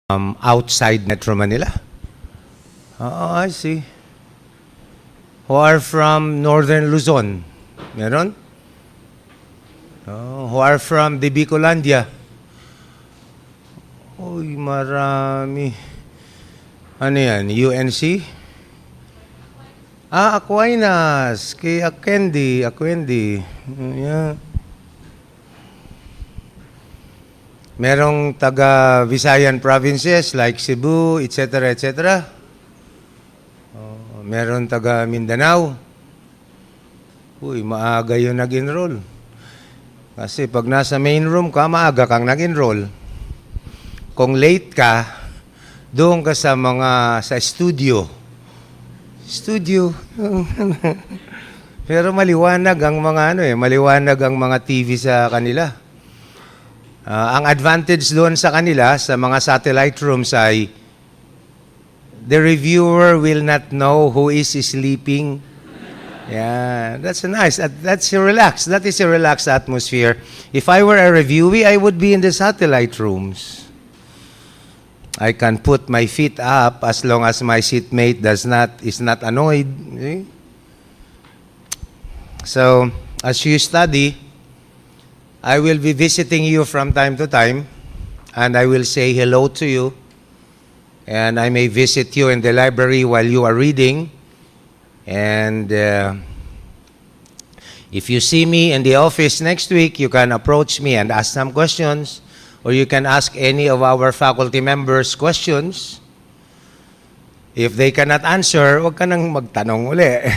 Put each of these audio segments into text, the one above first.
outside Metro Manila. Oh, I see. Who are from Northern Luzon? Meron? Oh, who are from the Bicolandia? Uy, marami. Ano yan? UNC? Aquinas. Kay Akwendi. Yeah. Merong taga Visayan provinces like Cebu, etc., etc. Meron taga Mindanao. Uy, maaga yun nag-enroll. Kasi pag nasa main room ka, maaga kang nag-enroll. Kung late ka, doon ka sa studio. Pero maliwanag ang maliwanag ang mga TV sa kanila. Ang advantage doon sa kanila, sa mga satellite rooms ay the reviewer will not know who is sleeping. Yeah, that's nice. That's relaxed. That is a relaxed atmosphere. If I were a reviewee, I would be in the satellite rooms. I can put my feet up as long as my seatmate is not annoyed. See? So, as you study, I will be visiting you from time to time, and I will say hello to you, and I may visit you in the library while you are reading, and if you see me in the office next week, you can approach me and ask some questions, or you can ask any of our faculty members questions. If they cannot answer, huwag ka nang magtanong uli.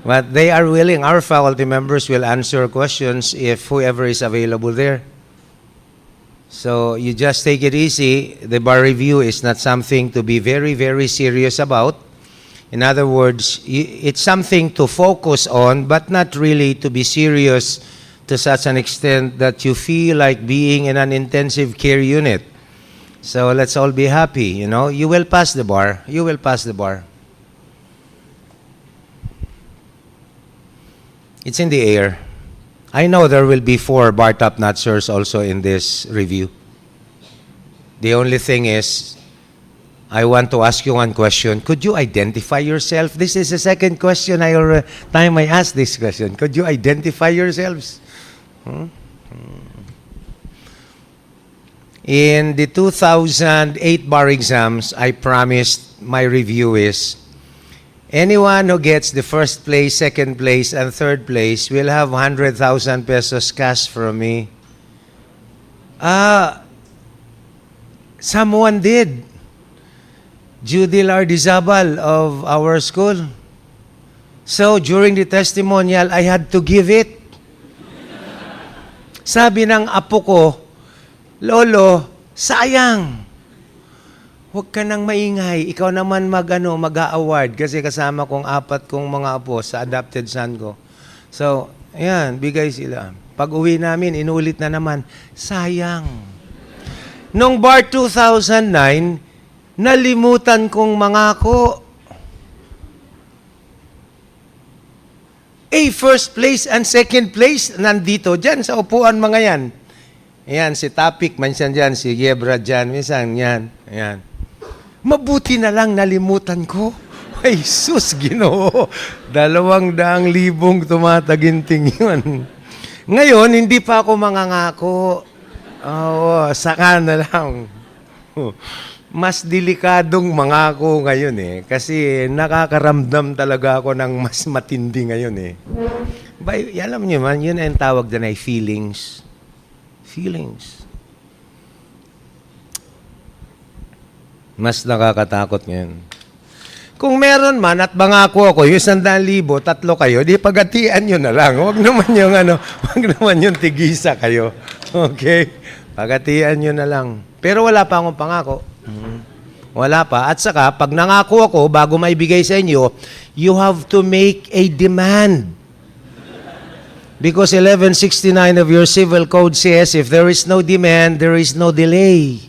But they are willing. Our faculty members will answer questions if whoever is available there. So you just take it easy. The bar review is not something to be very, very serious about. In other words, it's something to focus on, but not really to be serious to such an extent that you feel like being in an intensive care unit. So let's all be happy, you know. You will pass the bar. You will pass the bar. It's in the air. I know there will be 4 bar top notchers also in this review. The only thing is, I want to ask you one question. Could you identify yourself? This is the second question time I asked this question. Could you identify yourselves? In the 2008 bar exams, I promised my review is, anyone who gets the first place, second place, and third place will have 100,000 pesos cash from me. Someone did. Judy Lardizabal of our school. So, during the testimonial, I had to give it. Sabi ng apo ko, Lolo, sayang. Huwag ka nang maingay. Ikaw naman mag-a-award kasi kasama kong 4 kong mga apo sa adopted son ko. So, ayan, bigay sila. Pag uwi namin, inulit na naman, sayang. Nung bar 2009, nalimutan kong mangako. First place and second place, nandito dyan sa upuan mga yan. Ayan, si Tapik, minsan dyan, si Yebra dyan, minsan yan. Ayan. Mabuti na lang nalimutan ko. Ay, sus, Ginoo. 200,000 tumataginting yun. Ngayon, hindi pa ako mangangako. Saka na lang. Mas delikadong mangako ngayon kasi nakakaramdam talaga ako ng mas matindi ngayon alam niyo man, yun ang tawag din ay feelings. Feelings. Mas nakakatakot ngayon. Kung meron man at mangako ako, yung 100,000, 3 kayo, di pagatian nyo na lang. Huwag naman yung tigisa kayo. Okay? Pagatian nyo na lang. Pero wala pa akong pangako. Wala pa. At saka, pag nangako ako, bago maibigay sa inyo, you have to make a demand. Because 1169 of your civil code says, if there is no demand, there is no delay.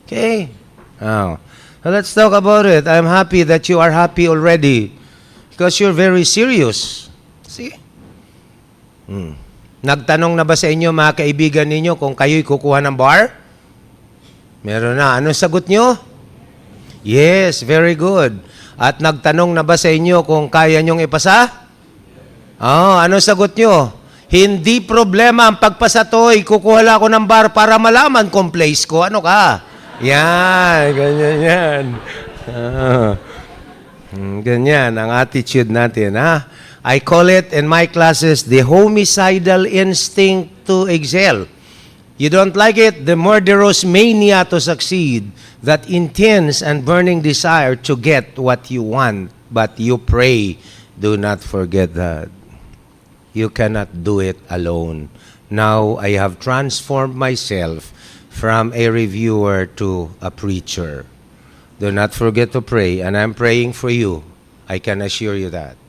Okay? So let's talk about it. I'm happy that you are happy already because you're very serious. See? Nagtanong na ba sa inyo mga kaibigan ninyo kung kayo'y kukuha ng bar? Meron na. Anong sagot nyo? Yes, very good. At nagtanong na ba sa inyo kung kaya nyong ipasa? Anong sagot nyo? Hindi problema ang pagpasa to'y kukuha lang ako ng bar para malaman kung place ko. Ano ka? Yan, ganyan yan. Ganyan ang attitude natin, ha? I call it in my classes the homicidal instinct to excel. You don't like it, the murderous mania to succeed, that intense and burning desire to get what you want, but you pray, do not forget that you cannot do it alone. Now I have transformed myself from a reviewer to a preacher. Do not forget to pray, and I'm praying for you. I can assure you that.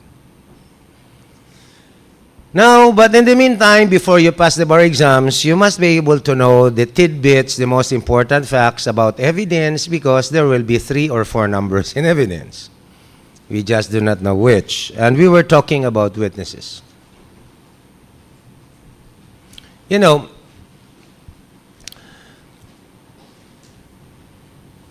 Now, but in the meantime, before you pass the bar exams, you must be able to know the tidbits, the most important facts about evidence, because there will be 3 or 4 numbers in evidence. We just do not know which. And we were talking about witnesses. You know,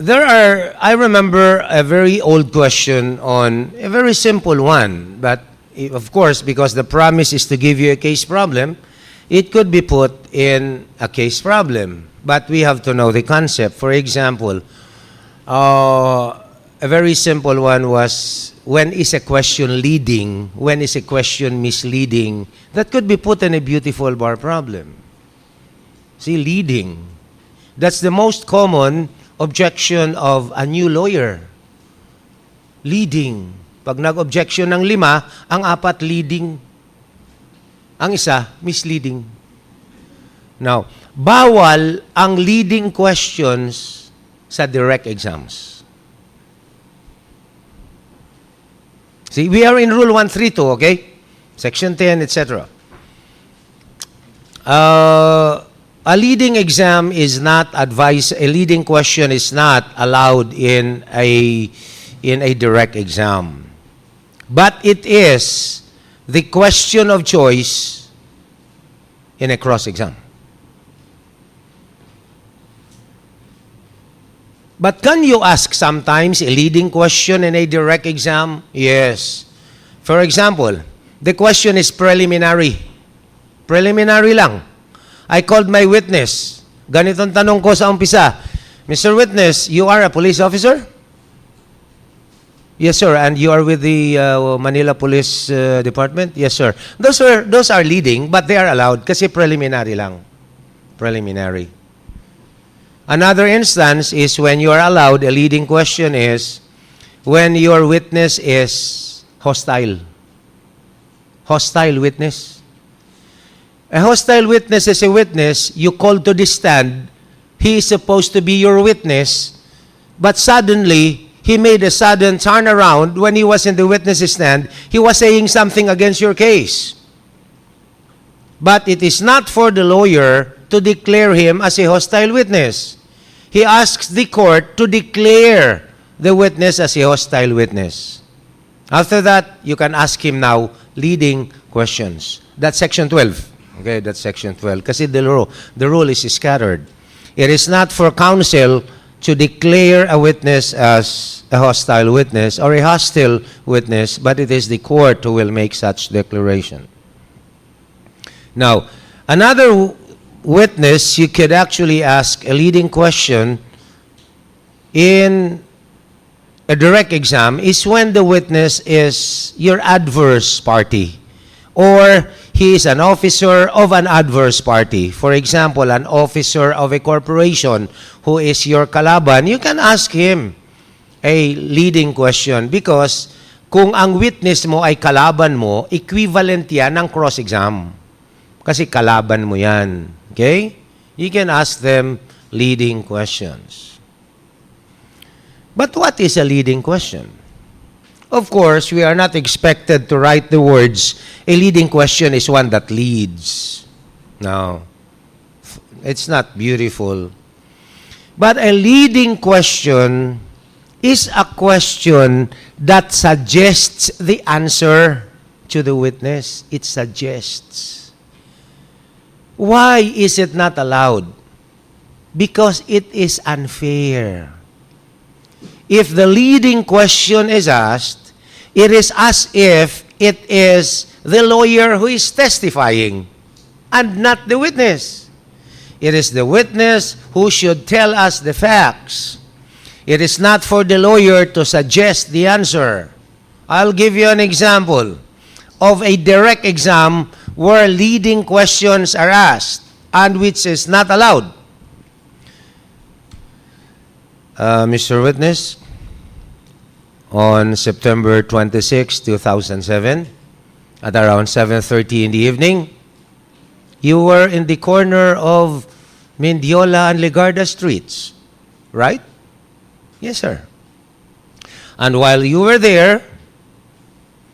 I remember a very old question on a very simple one, but of course, because the promise is to give you a case problem, it could be put in a case problem. But we have to know the concept. For example, a very simple one was, when is a question leading? When is a question misleading? That could be put in a beautiful bar problem. See, leading. That's the most common objection of a new lawyer. Leading. Pag nag-objection ng 5, ang 4 leading. Ang isa, misleading. Now, bawal ang leading questions sa direct exams. See, we are in Rule 132, okay? Section 10, etc. A leading exam is not advised, a leading question is not allowed in a direct exam. But it is the question of choice in a cross-exam. But can you ask sometimes a leading question in a direct exam? Yes. For example, the question is preliminary. Preliminary lang. I called my witness. Ganitong tanong ko sa umpisa. Mr. Witness, you are a police officer? Yes, sir. And you are with the Manila Police Department? Yes, sir. Those are leading, but they are allowed kasi preliminary lang. Preliminary. Another instance is when you are allowed, a leading question is when your witness is hostile. Hostile witness. A hostile witness is a witness you called to the stand. He is supposed to be your witness, but suddenly, he made a sudden turnaround when he was in the witness stand. He was saying something against your case. But it is not for the lawyer to declare him as a hostile witness. He asks the court to declare the witness as a hostile witness. After that, you can ask him now leading questions. That's Section 12. Okay, that's Section 12. Kasi the rule is scattered. It is not for counsel to declare a witness as a hostile witness or a hostile witness, but it is the court who will make such declaration. Now, another witness, you could actually ask a leading question in a direct exam is when the witness is your adverse party or he is an officer of an adverse party. For example, an officer of a corporation who is your kalaban, you can ask him a leading question because kung ang witness mo ay kalaban mo, equivalent yan ng cross-exam. Kasi kalaban mo yan. Okay? You can ask them leading questions. But what is a leading question? Of course, we are not expected to write the words, a leading question is one that leads. No. It's not beautiful. But a leading question is a question that suggests the answer to the witness. It suggests. Why is it not allowed? Because it is unfair. If the leading question is asked, it is as if it is the lawyer who is testifying and not the witness. It is the witness who should tell us the facts. It is not for the lawyer to suggest the answer. I'll give you an example of a direct exam where leading questions are asked and which is not allowed. Mr. Witness, on September 26, 2007, at around 7:30 in the evening, you were in the corner of Mendiola and Legarda streets, right? Yes, sir. And while you were there,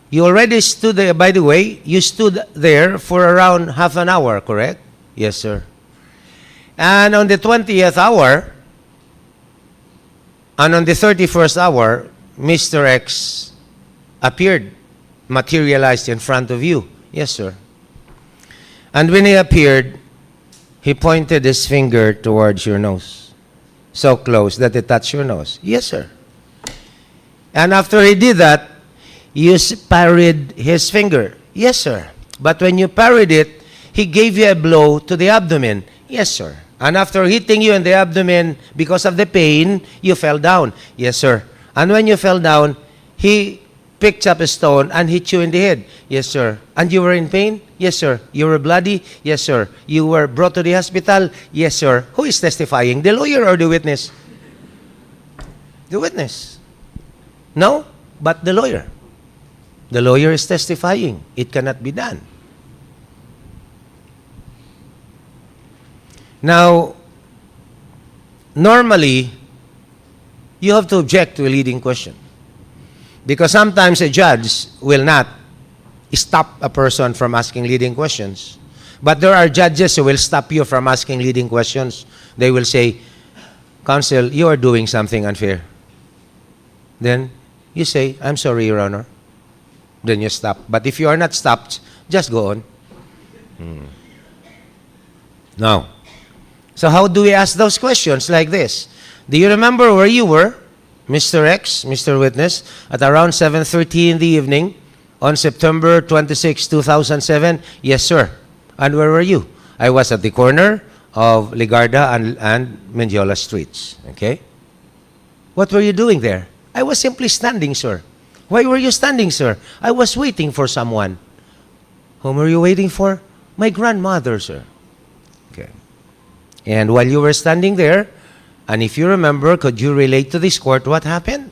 you already stood there, by the way, you stood there for around half an hour, correct? Yes, sir. And on the 20th hour, and on the 31st hour, Mr. X appeared, materialized in front of you. Yes, sir. And when he appeared, he pointed his finger towards your nose, so close that it touched your nose. Yes, sir. And after he did that, you parried his finger. Yes, sir. But when you parried it, he gave you a blow to the abdomen. Yes, sir. And after hitting you in the abdomen, because of the pain, you fell down. Yes, sir. And when you fell down, he picked up a stone and hit you in the head. Yes, sir. And you were in pain? Yes, sir. You were bloody? Yes, sir. You were brought to the hospital? Yes, sir. Who is testifying, the lawyer or the witness? The witness. No, but the lawyer. The lawyer is testifying. It cannot be done. Now, normally, you have to object to a leading question. Because sometimes a judge will not stop a person from asking leading questions. But there are judges who will stop you from asking leading questions. They will say, "Counsel, you are doing something unfair." Then you say, "I'm sorry, Your Honor." Then you stop. But if you are not stopped, just go on. Now, so how do we ask those questions like this? Do you remember where you were, Mr. X, Mr. Witness, at around 7:30 in the evening on September 26, 2007? Yes, sir. And where were you? I was at the corner of Legarda and Mendiola streets. Okay? What were you doing there? I was simply standing, sir. Why were you standing, sir? I was waiting for someone. Whom were you waiting for? My grandmother, sir. Okay. And while you were standing there, and if you remember, could you relate to this court what happened?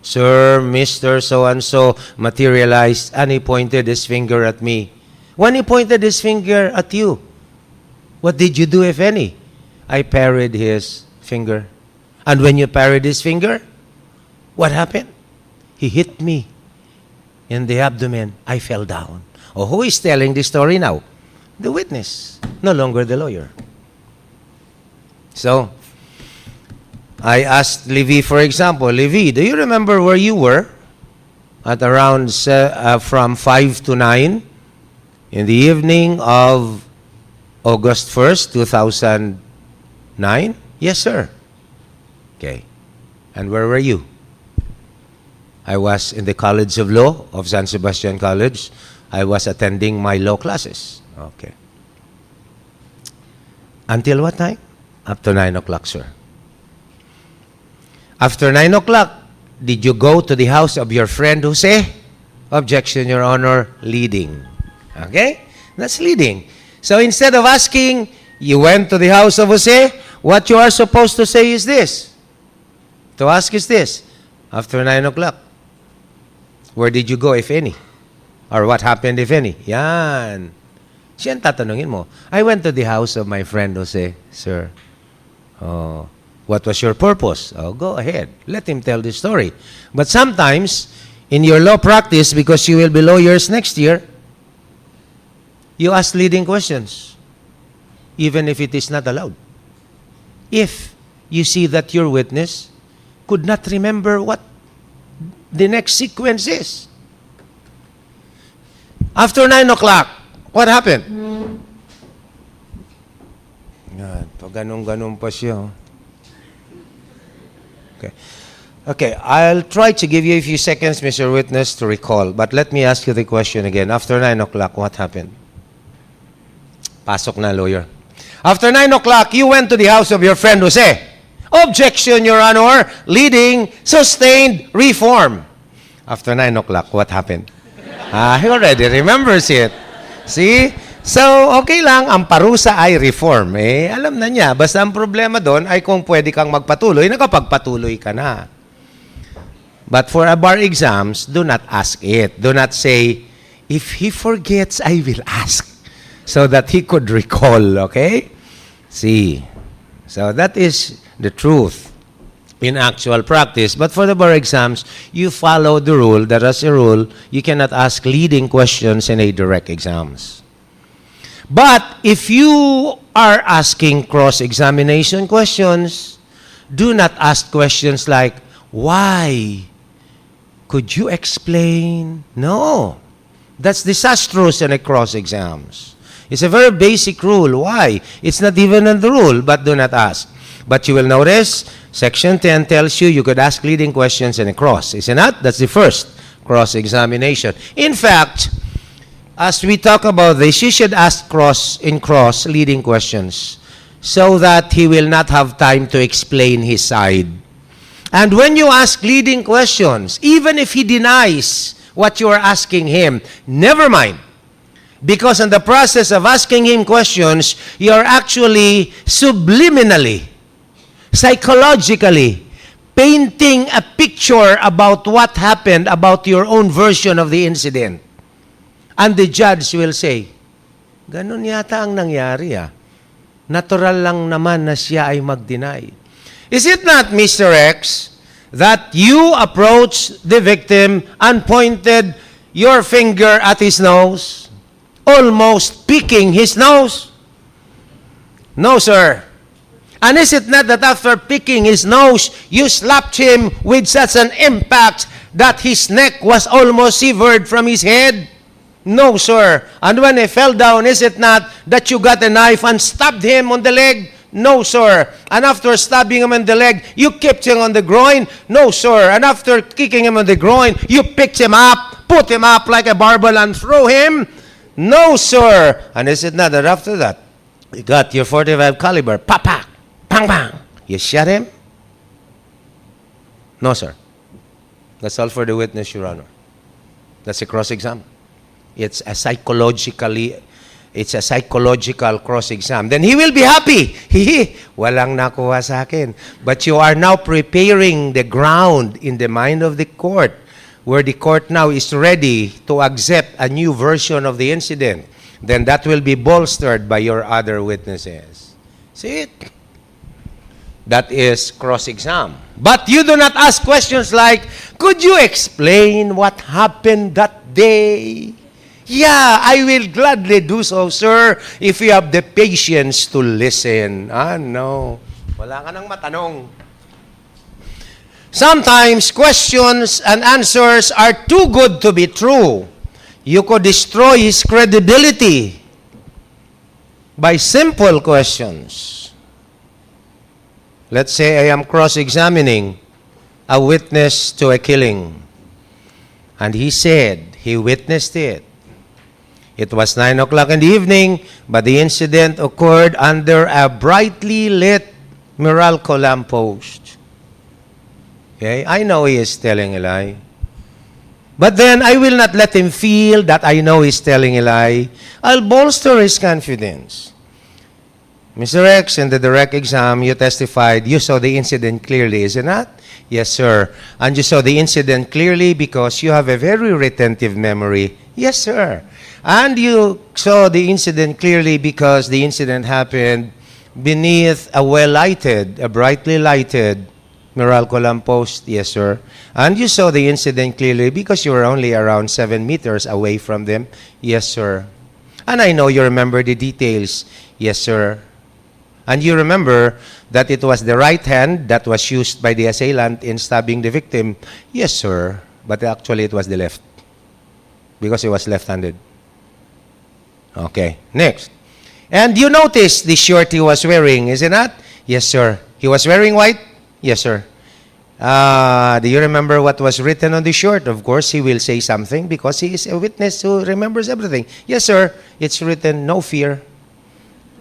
Sir, Mr. So-and-so materialized, and he pointed his finger at me. When he pointed his finger at you, what did you do, if any? I parried his finger. And when you parried his finger, what happened? He hit me in the abdomen. I fell down. Oh, who is telling the story now? The witness, no longer the lawyer. So, I asked Levi, for example, Levi, do you remember where you were at around from 5 to 9 in the evening of August 1st, 2009? Yes, sir. Okay. And where were you? I was in the College of Law of San Sebastian College. I was attending my law classes. Okay. Until what time? Up to 9 o'clock, sir. After 9 o'clock, did you go to the house of your friend Jose? Objection, Your Honor, leading. Okay? That's leading. So instead of asking, you went to the house of Jose, what you are supposed to say is this. To ask is this. After 9 o'clock, where did you go, if any? Or what happened, if any? Yan. Siyan tatanungin mo. I went to the house of my friend Jose, sir. Oh, what was your purpose? Oh, go ahead. Let him tell the story. But sometimes, in your law practice, because you will be lawyers next year, you ask leading questions, even if it is not allowed. If you see that your witness could not remember what the next sequence is. After 9 o'clock, what happened? Yan. Pag ganun-ganun pa siya. Okay. Okay, I'll try to give you a few seconds, Mr. Witness, to recall. But let me ask you the question again. After 9 o'clock, what happened? Pasok na, lawyer. After 9 o'clock, you went to the house of your friend Jose. Objection, Your Honor. Leading, sustained, reform. After 9 o'clock, what happened? He already remembers it. See? So, okay lang, ang parusa ay reform. Alam na niya. Basta ang problema doon ay kung pwede kang magpatuloy, nakapagpatuloy ka na. But for a bar exams, do not ask it. Do not say, if he forgets, I will ask. So that he could recall, okay? See? So that is the truth in actual practice. But for the bar exams, you follow the rule that as a rule, you cannot ask leading questions in a direct exams. But if you are asking cross-examination questions, do not ask questions like, why? Could you explain? No. That's disastrous in a cross-exams. It's a very basic rule. Why? It's not even in the rule, but do not ask. But you will notice, Section 10 tells you could ask leading questions in a cross. Is it not? That's the first cross-examination. In fact, as we talk about this, you should ask cross leading questions so that he will not have time to explain his side. And when you ask leading questions, even if he denies what you are asking him, never mind. Because in the process of asking him questions, you are actually subliminally, psychologically, painting a picture about what happened, about your own version of the incident. And the judge will say, ganun yata ang nangyari Natural lang naman na siya ay mag-deny. Is it not, Mr. X, that you approached the victim and pointed your finger at his nose, almost picking his nose? No, sir. And is it not that after picking his nose, you slapped him with such an impact that his neck was almost severed from his head? No, sir. And when he fell down, is it not that you got a knife and stabbed him on the leg? No, sir. And after stabbing him on the leg, you kicked him on the groin? No, sir. And after kicking him on the groin, you picked him up, put him up like a barbell and throw him? No, sir. And is it not that after that, you got your 45 caliber, pa-pa, pang-pang, you shot him? No, sir. That's all for the witness, Your Honor. That's a cross-exam. It's a psychological cross-exam. Then he will be happy. Walang nakuha sa akin. But you are now preparing the ground in the mind of the court, where the court now is ready to accept a new version of the incident. Then that will be bolstered by your other witnesses. See it? That is cross-exam. But you do not ask questions like, could you explain what happened that day? Yeah, I will gladly do so, sir, if you have the patience to listen. No. Wala ka nang matanong. Sometimes questions and answers are too good to be true. You could destroy his credibility by simple questions. Let's say I am cross-examining a witness to a killing. And he said he witnessed it. It was 9 o'clock in the evening, but the incident occurred under a brightly lit Marital lamppost. Okay? I know he is telling a lie. But then I will not let him feel that I know he's telling a lie. I'll bolster his confidence. Mr. X, in the direct exam, you testified you saw the incident clearly, is it not? Yes, sir. And you saw the incident clearly because you have a very retentive memory. Yes, sir. And you saw the incident clearly because the incident happened beneath a well-lighted, a brightly lighted Marital lamppost. Yes, sir. And you saw the incident clearly because you were only around 7 meters away from them. Yes, sir. And I know you remember the details. Yes, sir. And you remember that it was the right hand that was used by the assailant in stabbing the victim. Yes, sir. But actually it was the left because he was left-handed. Okay. Next. And you notice the shirt he was wearing, is it not? Yes, sir. He was wearing white? Yes, sir. Do you remember what was written on the shirt? Of course, he will say something because he is a witness who remembers everything. Yes, sir. It's written, no fear.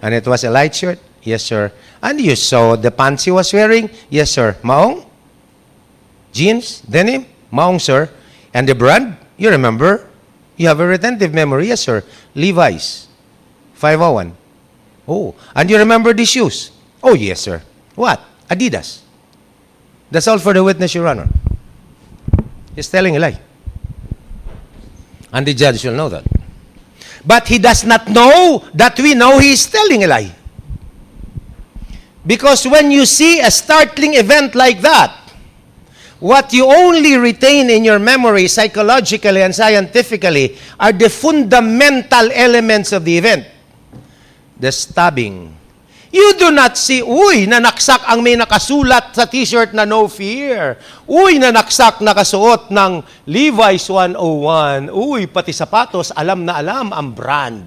And it was a light shirt? Yes, sir. And you saw the pants he was wearing? Yes, sir. Maong? Jeans? Denim? Maong, sir. And the brand? You remember? You have a retentive memory? Yes, sir. Levi's. 501. Oh. And you remember the shoes? Oh, yes, sir. What? Adidas. That's all for the witness, Your Honor. He's telling a lie. And the judge will know that. But he does not know that we know he is telling a lie. Because when you see a startling event like that, what you only retain in your memory psychologically and scientifically are the fundamental elements of the event. The stabbing. You do not see, uy, nanaksak ang may nakasulat sa t-shirt na no fear. Uy, nanaksak nakasuot ng Levi's 101. Uy, pati sapatos, alam na alam ang brand.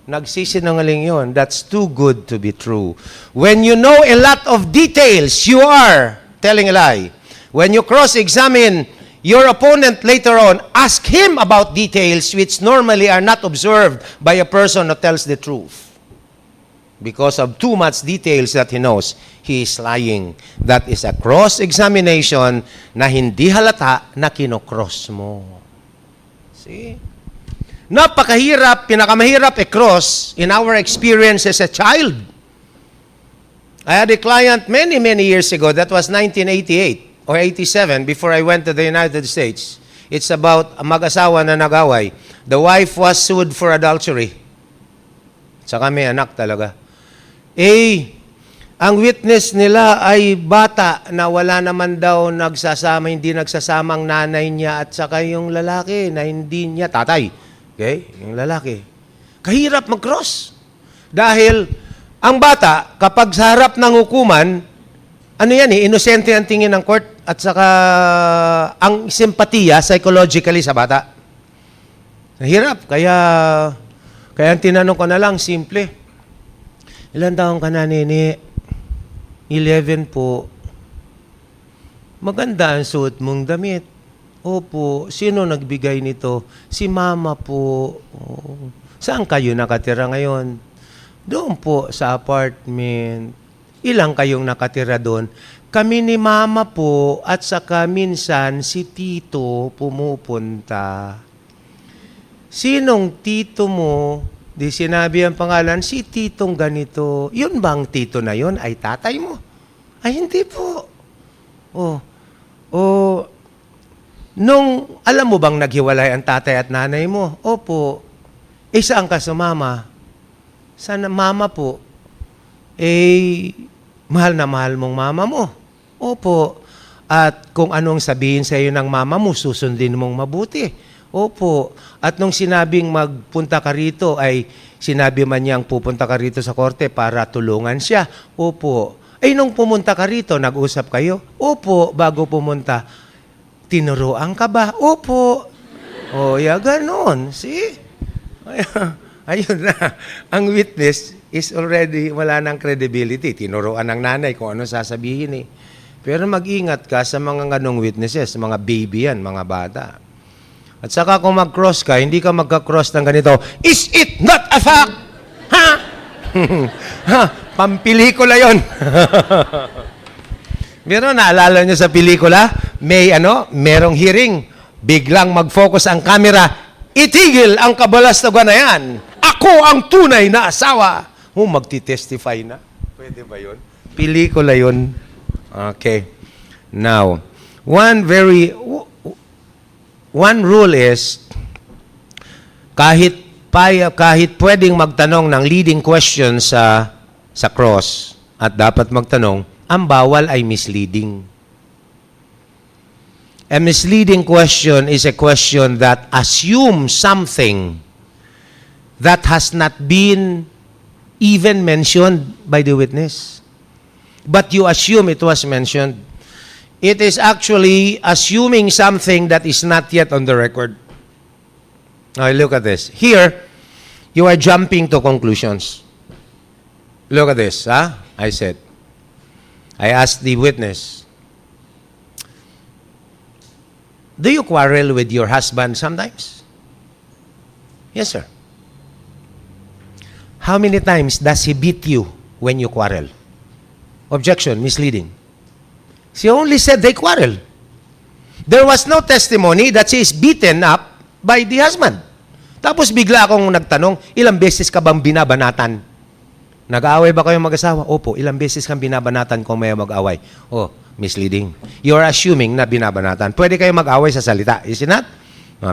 Nagsisinungaling yun. That's too good to be true. When you know a lot of details, you are telling a lie. When you cross-examine your opponent later on, ask him about details which normally are not observed by a person who tells the truth. Because of too much details that he knows, he is lying. That is a cross-examination na hindi halata na kinocross mo. See? Napakahirap, pinakamahirap i-cross in our experience as a child. I had a client many years ago, that was 1988 or 87, before I went to the United States. It's about a mag-asawa na nag-away. The wife was sued for adultery. Tsaka may anak talaga. Ang witness nila ay bata na wala naman daw nagsasama, hindi nagsasamang nanay niya at saka yung lalaki na hindi niya, tatay. Okay? Yung lalaki. Kahirap mag-cross. Dahil ang bata, kapag sa harap ng hukuman, ano yan inosente ang tingin ng court at saka ang simpatiya psychologically sa bata. Hirap. Kaya ang tinanong ko na lang, simple. Ilan taong ka na, nini? 11 po. Maganda ang suot mong damit. Opo. Sino nagbigay nito? Si mama po. Oh. Saan kayo nakatira ngayon? Doon po sa apartment. Ilang kayong nakatira doon? Kami ni mama po at saka minsan si tito pumupunta. Sinong tito mo? Di sinabi ang pangalan, si titong ganito. Yun bang tito na yun ay tatay mo? Ay, hindi po. Nung, alam mo bang naghiwalay ang tatay at nanay mo? Opo. Saan ka sa mama? Sana mama po. Mahal na mahal mong mama mo. Opo. At kung anong sabihin sa iyo ng mama mo, susundin mong mabuti. Opo. At nung sinabing magpunta ka rito, ay sinabi man niyang pupunta ka rito sa korte para tulungan siya. Opo. Nung pumunta ka rito, nag-usap kayo? Opo. Bago pumunta, tinuruan ka ba? Opo. Ganon. See? Ayun na. Ang witness is already wala ng credibility. Tinuruan ng nanay kung ano sasabihin Pero mag-ingat ka sa mga ganong witnesses, mga baby yan, mga bata. At saka kung mag-cross ka, hindi ka magka-cross ng ganito, is it not a fact? Ha? Pampelikula yon. Pero naalala nyo sa pelikula, merong hearing, biglang mag-focus ang camera, itigil ang kabalastugan na yan. Ako ang tunay na asawa. Magti-testify na. Pwede ba yun? Pelikula yun. Okay. Now, one rule is, kahit pwedeng magtanong ng leading question sa cross at dapat magtanong, ang bawal ay misleading. A misleading question is a question that assumes something that has not been even mentioned by the witness. But you assume it was mentioned. It is actually assuming something that is not yet on the record. Now, look at this. Here, you are jumping to conclusions. Look at this, huh? I said. I asked the witness, do you quarrel with your husband sometimes? Yes, sir. How many times does he beat you when you quarrel? Objection, misleading. She only said they quarrel. There was no testimony that she is beaten up by the husband. Tapos bigla akong nagtanong, ilang beses ka bang binabanatan? Nag-aaway ba kayong mag-asawa? Opo, ilang beses kang binabanatan kung may mag-away? Oh, misleading. You are assuming na binabanatan. Pwede kayo mag-away sa salita, is it not?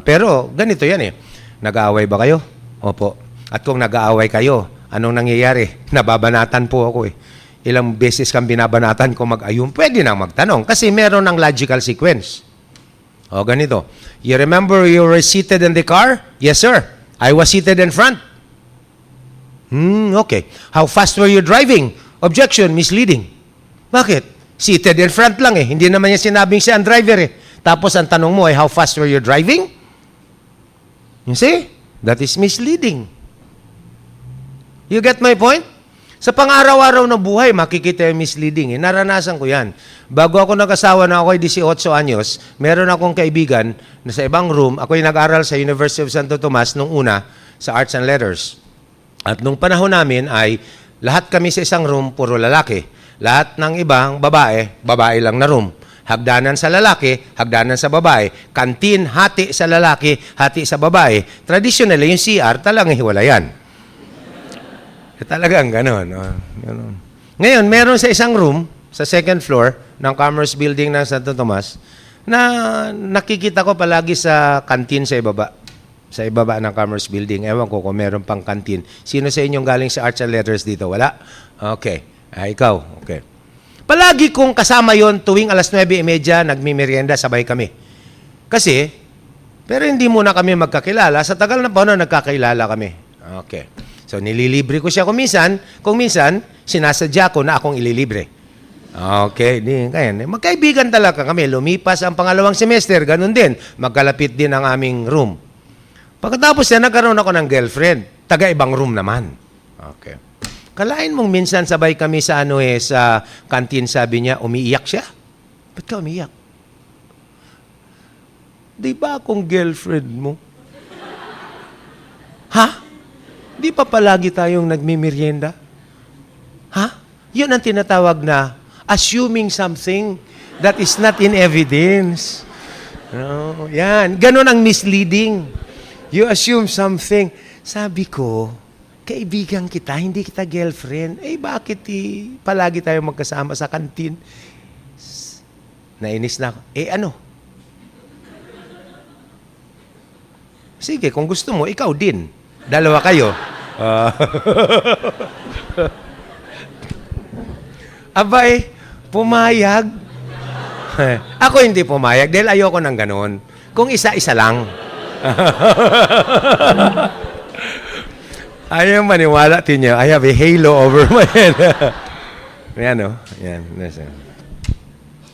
Pero ganito yan eh. Nag-aaway ba kayo? Opo. At kung nag-aaway kayo, anong nangyayari? Nababanatan po ako eh. Ilang beses kang binabanatan kung mag-ayun? Pwede nang magtanong kasi meron ng logical sequence. O ganito. You remember you were seated in the car? Yes, sir. I was seated in front. Okay. How fast were you driving? Objection, misleading. Bakit? Seated in front lang eh. Hindi naman niya sinabing siya ang driver eh. Tapos ang tanong mo ay, how fast were you driving? You see? That is misleading. You get my point? Sa pang-araw-araw na buhay, makikita yung misleading. Naranasan ko yan. Bago ako nag-asawa na ako ay 18 anyos, meron akong kaibigan na sa ibang room, ako'y nag-aral sa University of Santo Tomas nung una sa Arts and Letters. At nung panahon namin ay lahat kami sa isang room, puro lalaki. Lahat ng ibang babae, babae lang na room. Hagdanan sa lalaki, hagdanan sa babae. Kantin, hati sa lalaki, hati sa babae. Traditionally, yung CR talagang hiwalayan. Talagang ganon. Ganon. Ngayon, meron sa isang room, sa second floor ng Commerce Building ng Santo Tomas, na nakikita ko palagi sa kantin sa ibaba. Sa ibaba ng Commerce Building. Ewan ko kung meron pang kantin. Sino sa inyong galing sa Arts and Letters dito? Wala? Okay. Ikaw. Okay. Palagi kong kasama yon tuwing alas 9:30, nagmimerienda, sabay kami. Kasi, pero hindi muna kami magkakilala. Sa tagal na panahon, nagkakilala kami. Okay. So, nililibre ko siya kung minsan, sinasadya ko na akong ililibre. Okay, kaya magkaibigan talaga kami. Lumipas ang pangalawang semester, ganun din. Magkalapit din ang aming room. Pagkatapos yan, nagkaroon ako ng girlfriend. Taga-ibang room naman. Okay. Kalain mong minsan sabay kami sa sa kantin, sabi niya, umiiyak siya. Ba't ka umiiyak? Di ba akong girlfriend mo? Ha? Di pa palagi tayong nagmimerienda? Ha? Yun ang tinatawag na assuming something that is not in evidence. No, yan. Ganon ang misleading. You assume something. Sabi ko, kaibigan kita, hindi kita girlfriend. Bakit palagi tayong magkasama sa kantin? Nainis na ako. Ano? Sige, kung gusto mo, ikaw din. Dalawa kayo. Abay, pumayag. Ako hindi pumayag dahil ayoko ng ganon. Kung isa-isa lang. Ayaw maniwala tinyo. I have a halo over my head. Yan o. Yan.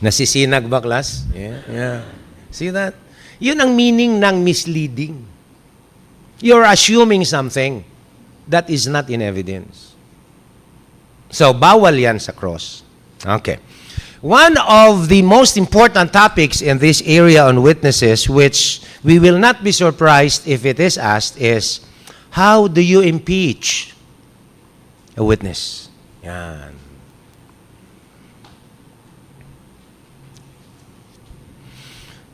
Nasisinag ba, class? Yeah. See that? Yun ang meaning ng misleading. You're assuming something that is not in evidence. So, bawal yan sa cross. Okay. One of the most important topics in this area on witnesses, which we will not be surprised if it is asked, is how do you impeach a witness? Yan.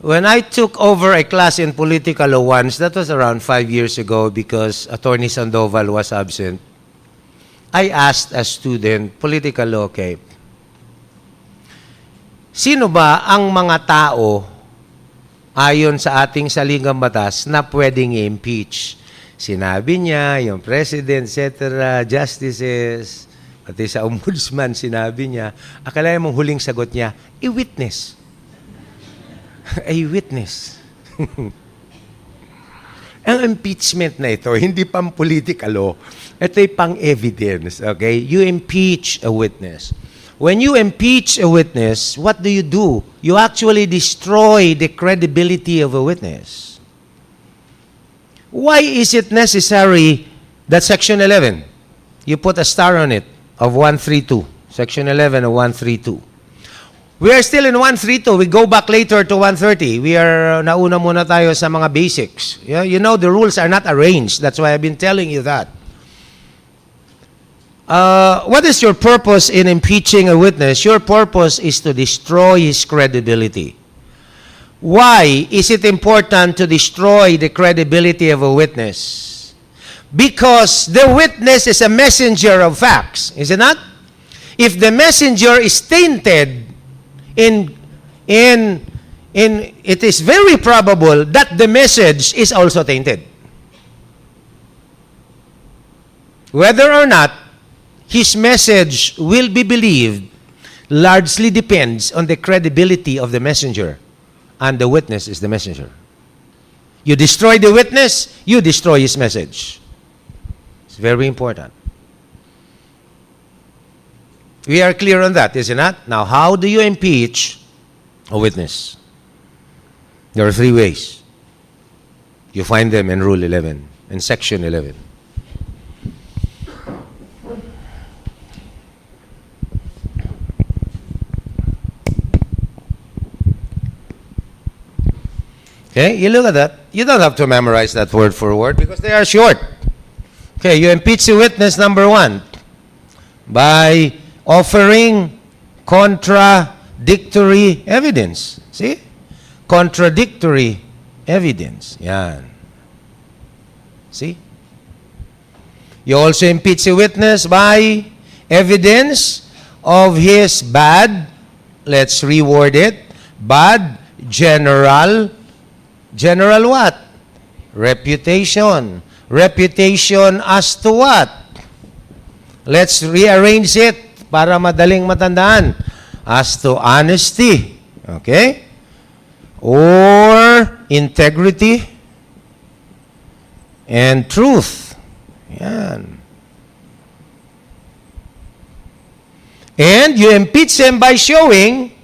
When I took over a class in political law once, that was around 5 years ago because Attorney Sandoval was absent, I asked a student, political law, okay, sino ba ang mga tao ayon sa ating saligang batas na pwedeng i-impeach? Sinabi niya, yung president, etc., justices, pati sa ombudsman, sinabi niya, akalain mong huling sagot niya, i-witness. A witness. Ang impeachment na ito, hindi pang political law. Ito ay pang evidence. Okay? You impeach a witness. When you impeach a witness, what do? You actually destroy the credibility of a witness. Why is it necessary that Section 11, you put a star on it, of 132. Section 11 of 132. We are still in 132. We go back later to 130. We are, nauna muna tayo sa mga basics. Yeah, you know, the rules are not arranged. That's why I've been telling you that. What is your purpose in impeaching a witness? Your purpose is to destroy his credibility. Why is it important to destroy the credibility of a witness? Because the witness is a messenger of facts, is it not? If the messenger is tainted, it is very probable that the message is also tainted. Whether or not his message will be believed largely depends on the credibility of the messenger, and the witness is the messenger. You destroy the witness, you destroy his message. It's very important. We are clear on that, is it not? Now, how do you impeach a witness? There are three ways. You find them in Rule 11, in Section 11. Okay, you look at that. You don't have to memorize that word for word because they are short. Okay, you impeach a witness, number one, by offering contradictory evidence. See? Contradictory evidence. Yan. See? You also impeach a witness by evidence of his bad, let's reword it, bad general what? Reputation. Reputation as to what? Let's rearrange it para madaling matandaan. As to honesty. Okay? Or integrity and truth. Yan. And you impeach him by showing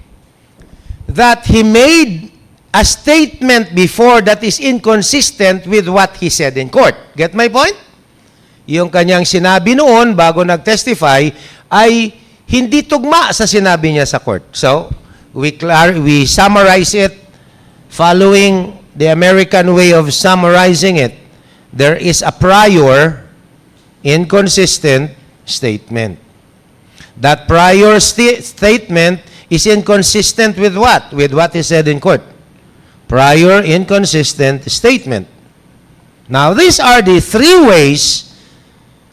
that he made a statement before that is inconsistent with what he said in court. Get my point? Yung kanyang sinabi noon bago nag-testify ay hindi tugma sa sinabi niya sa court. So, we summarize it following the American way of summarizing it. There is a prior inconsistent statement. That prior statement is inconsistent with what? With what he said in court. Prior inconsistent statement. Now, these are the three ways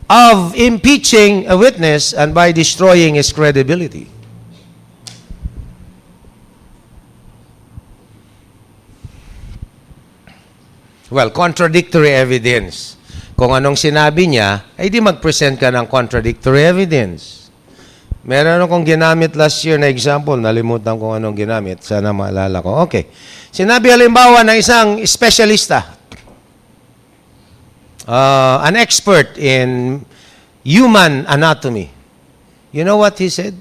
of impeaching a witness and by destroying his credibility. Well, contradictory evidence. Kung anong sinabi niya, ay di mag-present ka ng contradictory evidence. Meron akong ginamit last year na example, nalimutan kung anong ginamit. Sana maalala ko. Okay. Sinabi halimbawa ng isang espesyalista, an expert in human anatomy. You know what he said?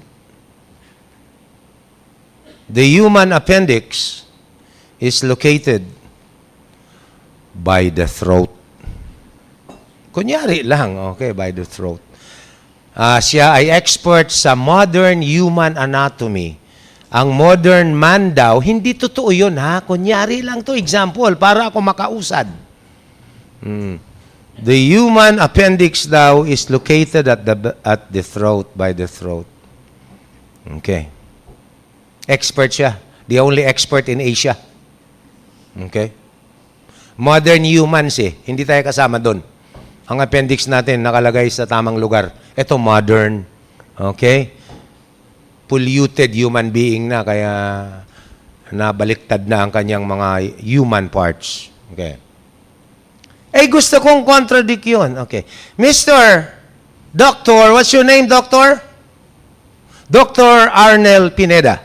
The human appendix is located by the throat. Kunyari lang, okay, by the throat. Siya ay expert sa modern human anatomy. Ang modern man daw, hindi totoo yun, ha? Kunyari lang to example, para ako makausad. The human appendix daw is located at the throat, by the throat. Okay. Expert siya. The only expert in Asia. Okay. Modern humans hindi tayo kasama doon. Ang appendix natin nakalagay sa tamang lugar. Ito modern. Okay? Polluted human being na, kaya nabaliktad na ang kanyang mga human parts. Okay. Eh, gusto kong contradict yun. Okay. Mr. Doctor, what's your name, Doctor? Dr. Arnel Pineda.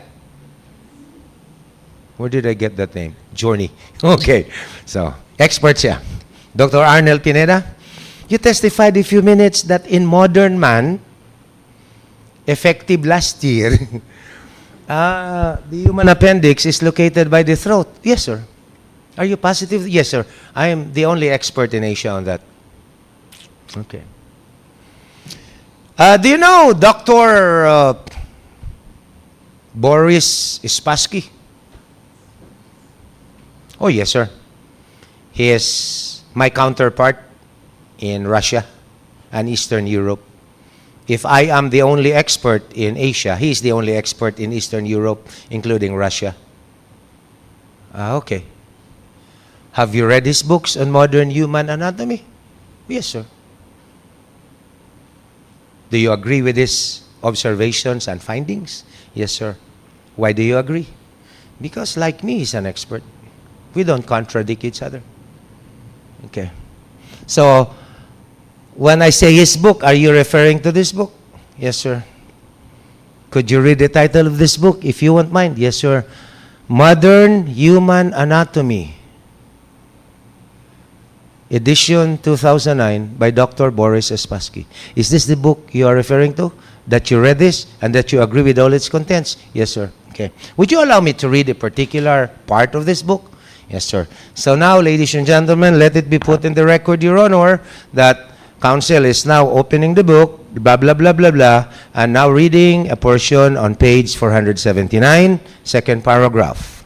Where did I get that name? Journey. Okay. So, expert siya. Dr. Arnel Pineda, you testified a few minutes that in modern man, effective last year, the human appendix is located by the throat. Yes, sir. Are you positive? Yes, sir. I am the only expert in Asia on that. Okay. Do you know Dr. Boris Spassky? Oh, yes, sir. He is my counterpart in Russia and Eastern Europe. If I am the only expert in Asia, he is the only expert in Eastern Europe, including Russia. Okay. Have you read his books on modern human anatomy? Yes, sir. Do you agree with his observations and findings? Yes, sir. Why do you agree? Because like me, he's an expert. We don't contradict each other. Okay. So, when I say his book, are you referring to this book? Yes, sir. Could you read the title of this book, if you won't mind? Yes, sir. Modern Human Anatomy. Edition 2009 by Dr. Boris Spassky. Is this the book you are referring to? That you read this and that you agree with all its contents? Yes, sir. Okay. Would you allow me to read a particular part of this book? Yes, sir. So now, ladies and gentlemen, let it be put in the record, Your Honor, that counsel is now opening the book, blah, blah, blah, blah, blah, and now reading a portion on page 479, second paragraph.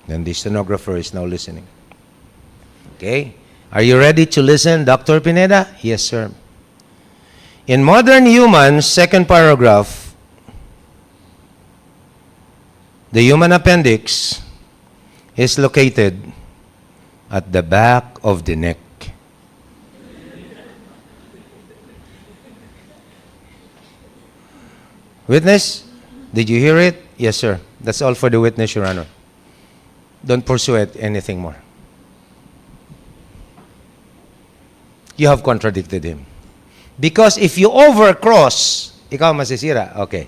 And the stenographer is now listening. Okay. Are you ready to listen, Dr. Pineda? Yes, sir. In modern humans, second paragraph, the human appendix is located at the back of the neck. Witness, did you hear it? Yes, sir. That's all for the witness, Your Honor. Don't pursue it anything more. You have contradicted him. Because if you overcross, ikaw masisira. Okay.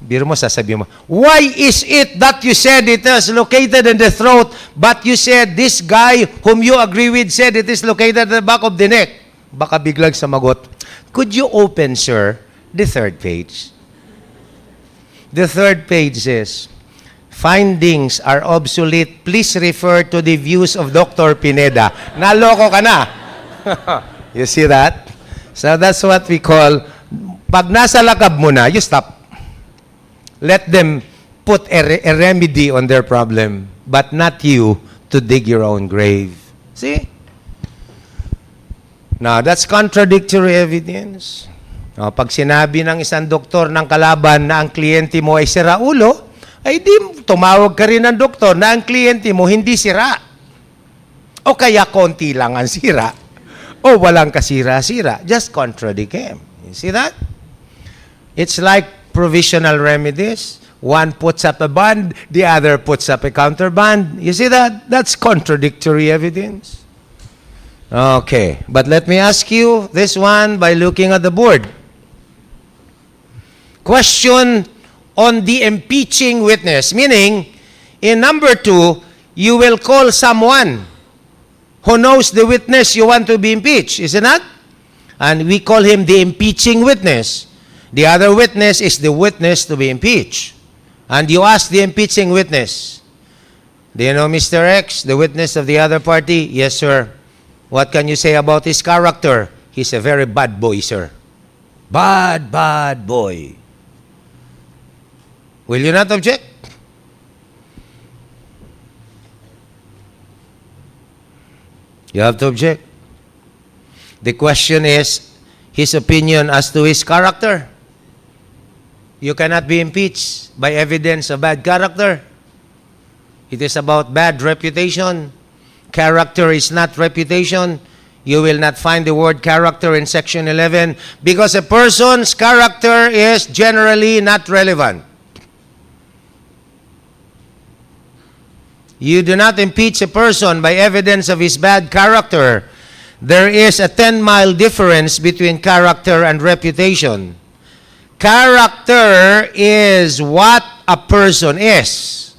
Biro mo, sasabihin mo, why is it that you said it is located in the throat, but you said this guy whom you agree with said it is located at the back of the neck? Baka biglang samagot. Could you open, sir, the third page? The third page says, findings are obsolete. Please refer to the views of Dr. Pineda. Naloko ka na. You see that? So that's what we call, pag nasa lakab mo na, you stop. Let them put a remedy on their problem, but not you to dig your own grave. See? Now, that's contradictory evidence. Now, pag sinabi ng isang doktor ng kalaban na ang kliyente mo ay sira ulo, ay di tumawag ka rin ng doktor na ang kliyente mo hindi sira. O kaya konti lang ang sira. O walang kasira-sira. Just contradict him. You see that? It's like provisional remedies. One puts up a bond, the other puts up a counterband. You see that? That's contradictory evidence. Okay. But let me ask you this one by looking at the board. Question on the impeaching witness. Meaning, in number 2, you will call someone who knows the witness you want to be impeached, is it not? And we call him the impeaching witness. The other witness is the witness to be impeached. And you ask the impeaching witness, do you know Mr. X, the witness of the other party? Yes, sir. What can you say about his character? He's a very bad boy, sir. Bad boy. Will you not object? You have to object. The question is his opinion as to his character. You cannot be impeached by evidence of bad character. It is about bad reputation. Character is not reputation. You will not find the word character in section 11 because a person's character is generally not relevant. You do not impeach a person by evidence of his bad character. There is a 10-mile difference between character and reputation. Character is what a person is.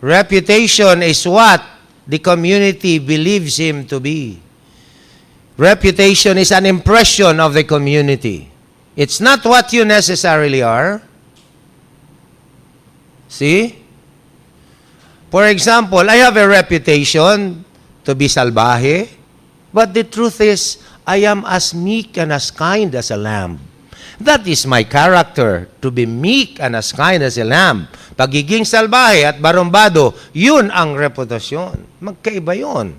Reputation is what the community believes him to be. Reputation is an impression of the community. It's not what you necessarily are. See? For example, I have a reputation to be salbahe, but the truth is, I am as meek and as kind as a lamb. That is my character, to be meek and as kind as a lamb. Pagiging salbahe at barumbado, yun ang reputasyon. Magkaiba yun.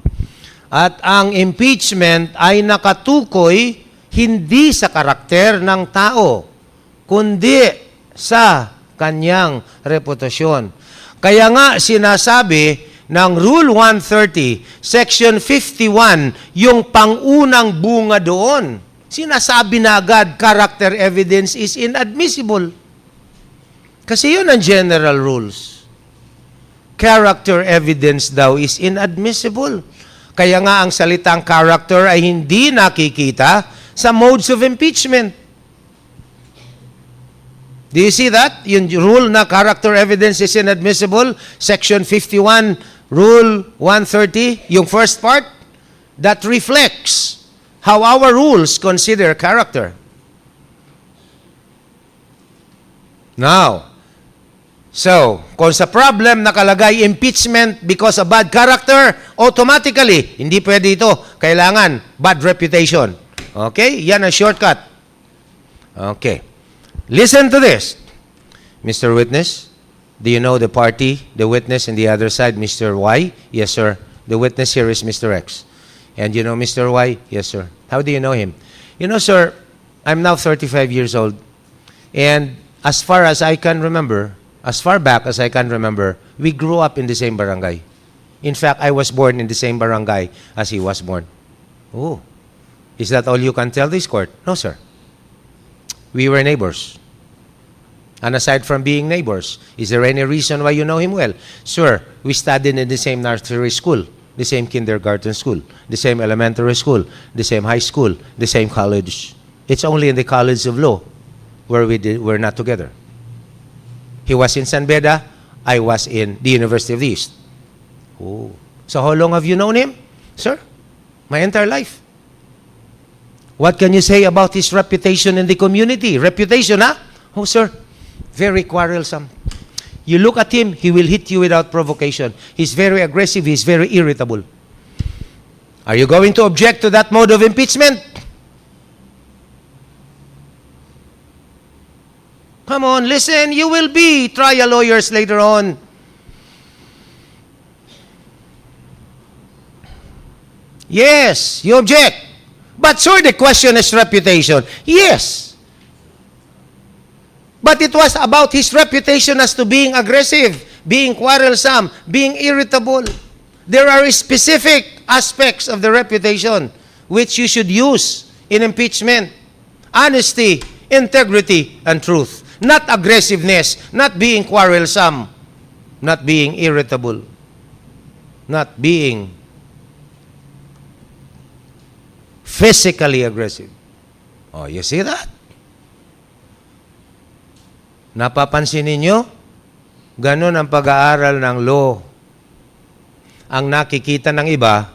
At ang impeachment ay nakatukoy hindi sa karakter ng tao, kundi sa kanyang reputasyon. Kaya nga sinasabi ng Rule 130, Section 51, yung pangunang bunga doon, sinasabi na agad, character evidence is inadmissible. Kasi yun ang general rules. Character evidence daw is inadmissible. Kaya nga ang salitang character ay hindi nakikita sa modes of impeachment. Do you see that? Yung rule na character evidence is inadmissible, Section 51, Rule 130, yung first part, that reflects how our rules consider character. Now, so, kung sa problem nakalagay impeachment because of bad character, automatically, hindi pwede ito. Kailangan bad reputation. Okay? Yan ang shortcut. Okay. Listen to this. Mr. Witness, do you know the party, the witness in the other side, Mr. Y? Yes, sir. The witness here is Mr. X. And you know Mr. Y? Yes, sir. How do you know him? You know, sir, I'm now 35 years old. And as far as I can remember, as far back as I can remember, we grew up in the same barangay. In fact, I was born in the same barangay as he was born. Oh, is that all you can tell this court? No, sir. We were neighbors. And aside from being neighbors, is there any reason why you know him well? Sir, we studied in the same nursery school, the same kindergarten school, the same elementary school, the same high school, the same college. It's only in the College of Law where we're not together. He was in San Beda, I was in the University of the East. Oh. So how long have you known him? Sir, my entire life. What can you say about his reputation in the community? Reputation, huh? Oh, sir, very quarrelsome. You look at him, he will hit you without provocation. He's very aggressive, he's very irritable. Are you going to object to that mode of impeachment? Come on, listen, you will be trial lawyers later on. Yes, you object. But sir, the question is reputation. Yes. But it was about his reputation as to being aggressive, being quarrelsome, being irritable. There are specific aspects of the reputation which you should use in impeachment. Honesty, integrity, and truth. Not aggressiveness, not being quarrelsome, not being irritable, not being physically aggressive. Oh, you see that? Napapansin ninyo? Ganon ang pag-aaral ng law. Ang nakikita ng iba,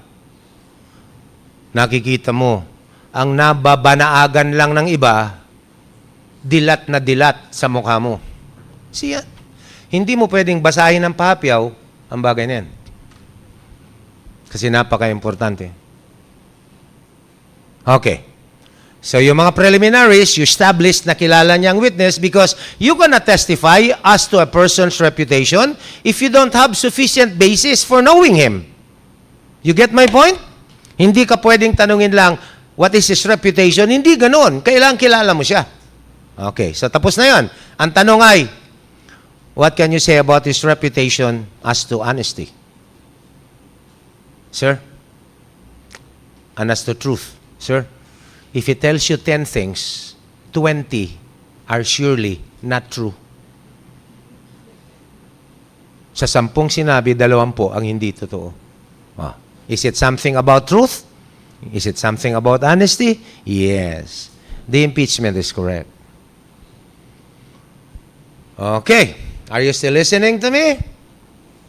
nakikita mo. Ang nababanaagan lang ng iba, dilat na dilat sa mukha mo. Siya, hindi mo pwedeng basahin ng pahapyaw ang bagay na yan. Kasi napaka-importante. Okay. So yung mga preliminaries, you establish na kilala niya ang witness because you cannot testify as to a person's reputation if you don't have sufficient basis for knowing him. You get my point? Hindi ka pwedeng tanungin lang, what is his reputation? Hindi ganon. Kailangan kilala mo siya. Okay, so tapos na yon. Ang tanong ay, what can you say about his reputation as to honesty? Sir? And as to truth? Sir? If he tells you 10 things, 20 are surely not true. Sa 10 sinabi, 20 ang hindi totoo. Oh. Is it something about truth? Is it something about honesty? Yes. The impeachment is correct. Okay. Are you still listening to me?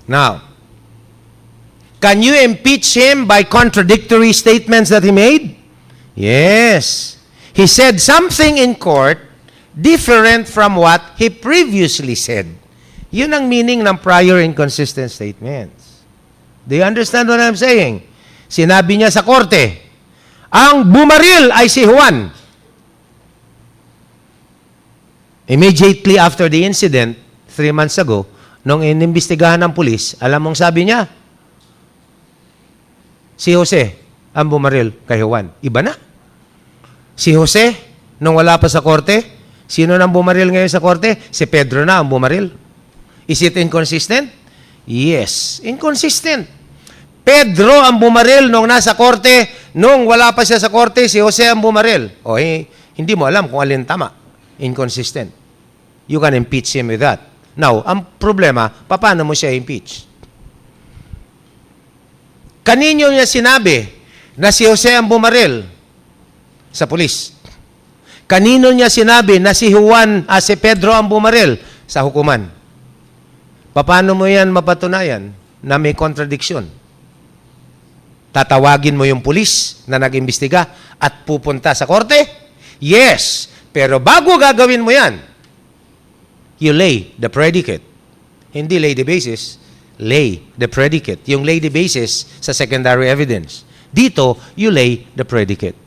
Now, can you impeach him by contradictory statements that he made? Yes. He said something in court different from what he previously said. Yun ang meaning ng prior inconsistent statements. Do you understand what I'm saying? Sinabi niya sa korte, Ang bumaril ay si Juan. Immediately after the incident, 3 months ago, nung inimbestigahan ng pulis, alam mong sabi niya, si Jose ang bumaril kay Juan. Iba na. Si Jose, nung wala pa sa korte, sino nang bumaril ngayon sa korte? Si Pedro na ang bumaril. Is it inconsistent? Yes, inconsistent. Pedro ang bumaril nung nasa korte, nung wala pa siya sa korte, si Jose ang bumaril. O, hindi mo alam kung alin tama. Inconsistent. You can impeach him with that. Now, ang problema, paano mo siya impeach? Kanino niya sinabi na si Jose ang bumaril? Sa pulis. Kanino niya sinabi na si Juan, si Pedro ang bumaril? Sa hukuman. Paano mo yan mapatunayan na may contradiction? Tatawagin mo yung pulis na nag-imbestiga at pupunta sa korte? Yes. Pero bago gagawin mo yan, you lay the predicate. Hindi lay the basis. Lay the predicate. Yung lay the basis sa secondary evidence. Dito, you lay the predicate.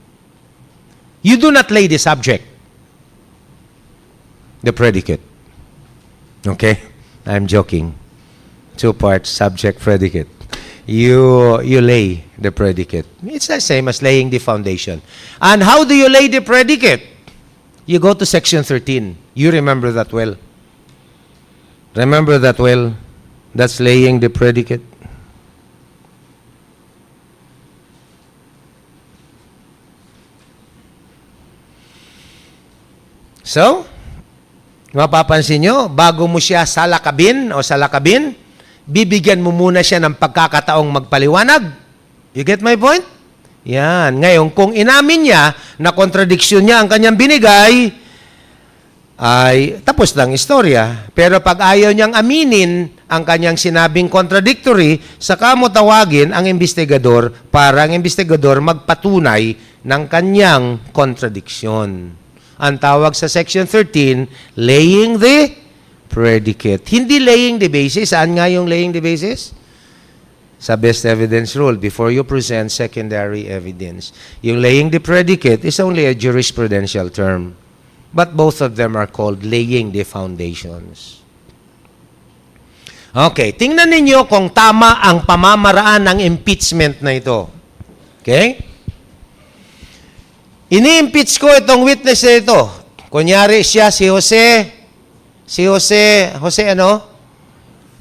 You do not lay the subject. The predicate. Okay? I'm joking. 2 parts, subject, predicate. You lay the predicate. It's the same as laying the foundation. And how do you lay the predicate? You go to section 13. You remember that well. Remember that well. That's laying the predicate. So, mapapansin nyo, bago mo siya salakabin o salakabin, bibigyan mo muna siya ng pagkakataong magpaliwanag. You get my point? Yan. Ngayon, kung inamin niya na kontradiksyon niya ang kanyang binigay, ay tapos lang istorya. Pero pag ayaw niyang aminin ang kanyang sinabing contradictory, saka mo tawagin ang investigador para ang investigador magpatunay ng kanyang contradiction. Ang tawag sa section 13, laying the predicate. Hindi laying the basis. Saan nga yung laying the basis? Sa best evidence rule, before you present secondary evidence. Yung laying the predicate is only a jurisprudential term. But both of them are called laying the foundations. Okay, tingnan ninyo kung tama ang pamamaraan ng impeachment na ito. Okay? Ini-impeach ko itong witness na ito. Kunyari siya si Jose. Jose ano?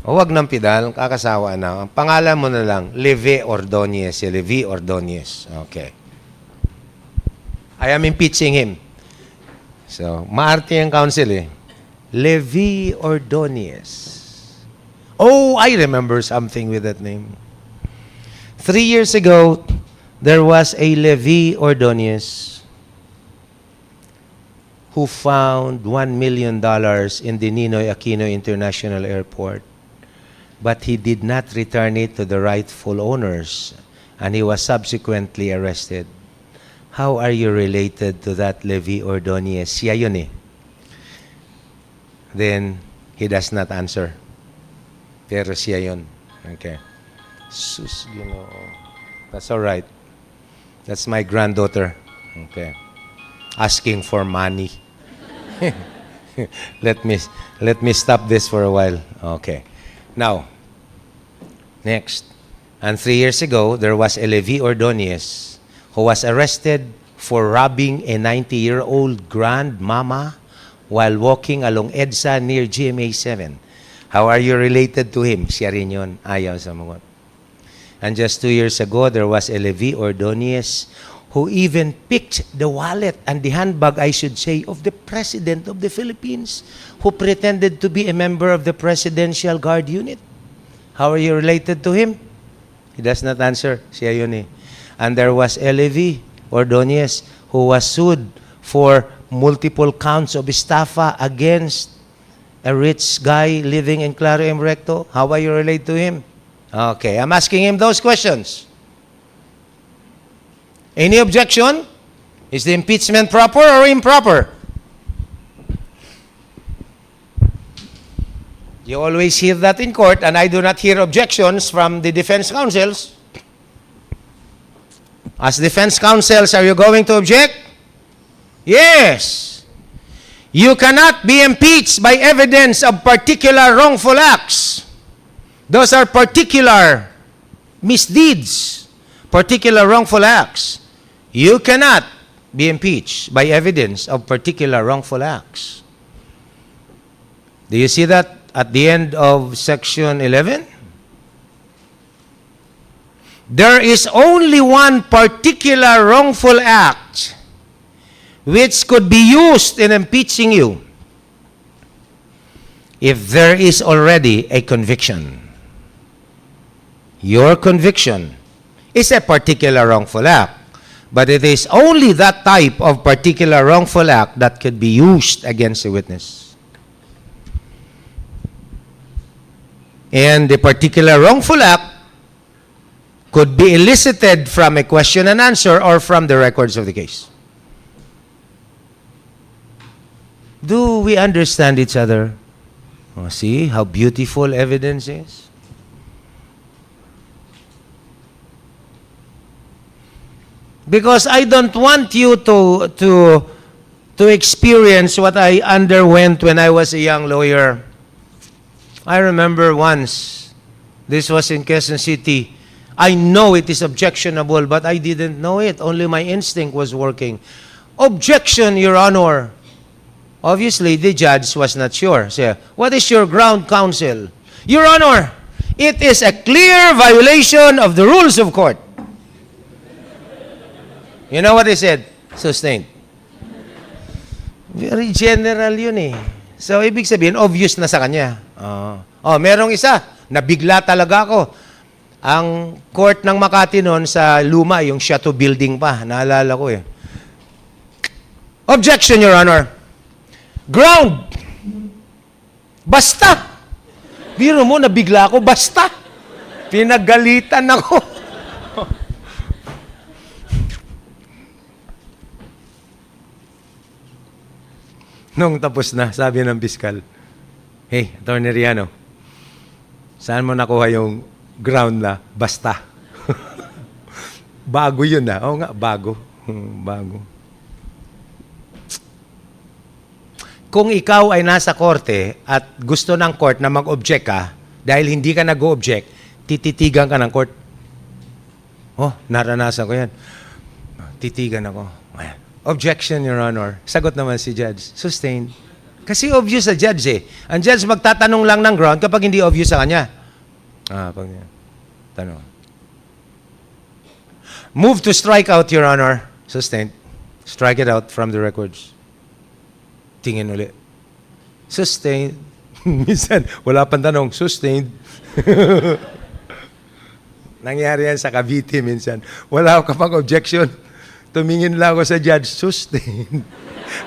O wag ng pidal, kakasawa na. Ang pangalan mo na lang, Levi Ordonez. Si Levi Ordonez. Okay. I am impeaching him. So, maarte ang counsel eh. Levi Ordonez. Oh, I remember something with that name. 3 years ago, there was a Levi Ordonez who found $1 million in the Ninoy Aquino International Airport. But he did not return it to the rightful owners, and he was subsequently arrested. How are you related to that Levi Ordonez? Siya yun eh. Then, he does not answer. Pero siya yun. Okay. Sus, that's all right. That's my granddaughter. Okay. Asking for money. Let me stop this for a while. Okay. Now, next. And 3 years ago, there was a Levi Ordonez who was arrested for robbing a 90-year-old grandmama while walking along EDSA near GMA 7. How are you related to him? Siya rin yun. Ayaw sa mga. And just 2 years ago, there was a Levi Ordonez who even picked the wallet and the handbag, I should say, of the President of the Philippines, who pretended to be a member of the Presidential Guard Unit. How are you related to him? He does not answer. Siya yun eh. And there was a Levi Ordonez who was sued for multiple counts of estafa against a rich guy living in Claro M. Recto. How are you related to him? Okay, I'm asking him those questions. Any objection? Is the impeachment proper or improper? You always hear that in court, and I do not hear objections from the defense counsels. As defense counsels, are you going to object? Yes. You cannot be impeached by evidence of particular wrongful acts. Those are particular misdeeds, particular wrongful acts. You cannot be impeached by evidence of particular wrongful acts. Do you see that at the end of section 11? There is only one particular wrongful act which could be used in impeaching you if there is already a conviction. Your conviction is a particular wrongful act, but it is only that type of particular wrongful act that could be used against a witness. And the particular wrongful act could be elicited from a question and answer or from the records of the case. Do we understand each other? Oh, see how beautiful evidence is? Because I don't want you to experience what I underwent when I was a young lawyer. I remember once, this was in Quezon City. I know it is objectionable, but I didn't know it. Only my instinct was working. Objection, Your Honor. Obviously, the judge was not sure. So, what is your ground, counsel? Your Honor, it is a clear violation of the rules of court. You know what he said? Sustained. Very general yun eh. So, ibig sabihin, obvious na sa kanya. Merong isa, nabigla talaga ako. Ang court ng Makati noon sa luma, yung Chateau building pa, naalala ko eh. Objection, Your Honor. Ground. Basta. Biro mo, nabigla ako, basta. Pinagalitan ako. Nung tapos na, sabi ng piskal, hey, Attorney Riano, saan mo nakuha yung ground na basta? Bago yun na. Oo nga, bago. Bago. Kung ikaw ay nasa korte at gusto ng court na mag-object ka, dahil hindi ka nag-object, tititigan ka ng court. Oh, naranasan ko yan. Titigan ako. Ayan. Objection, Your Honor. Sagot naman si judge. Sustained. Kasi obvious sa judge eh. Ang judge magtatanong lang ng ground kapag hindi obvious sa kanya. Pag tanong. Move to strike out, Your Honor. Sustained. Strike it out from the records. Tingin ulit. Sustained. Minsan, wala pang tanong. Sustained. Nangyari yan sa Cavite minsan. Wala kapag objection. Tumingin lang ako sa judge. Sustained.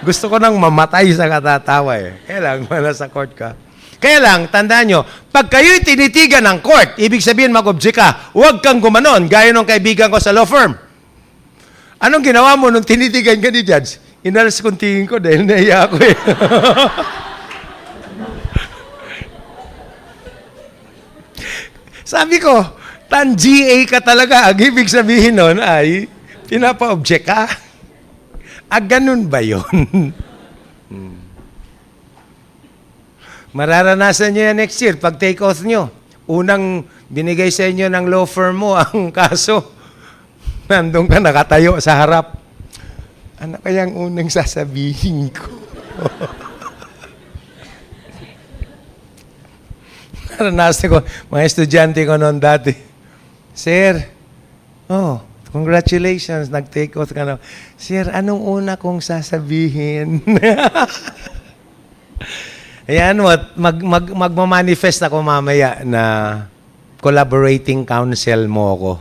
Gusto ko nang mamatay sa katatawa eh. Kaya lang, nasa court ka. Kaya lang, tandaan nyo, pag kayo'y tinitigan ng court, ibig sabihin mag-object ka, huwag kang gumanon, gaya ng kaibigan ko sa law firm. Anong ginawa mo nung tinitigan ka ni judge? Inalas kong tingin ko dahil naiya ako eh. Sabi ko, tan-GA ka talaga. Ang ibig sabihin nun ay, pinapa-object ka. Ganun ba yun? Mararanasan nyo yan next year pag take oath nyo. Unang binigay sa inyo ng law firm mo ang kaso. Nandun ka nakatayo sa harap. Ano kayang unang sasabihin ko? Naranasan ko, mga estudyante ko noon dati. Sir, congratulations, nag-take oath ka na. Sir, anong una kong sasabihin? Ayan, magmamanifest ako mamaya na collaborating counsel mo ako.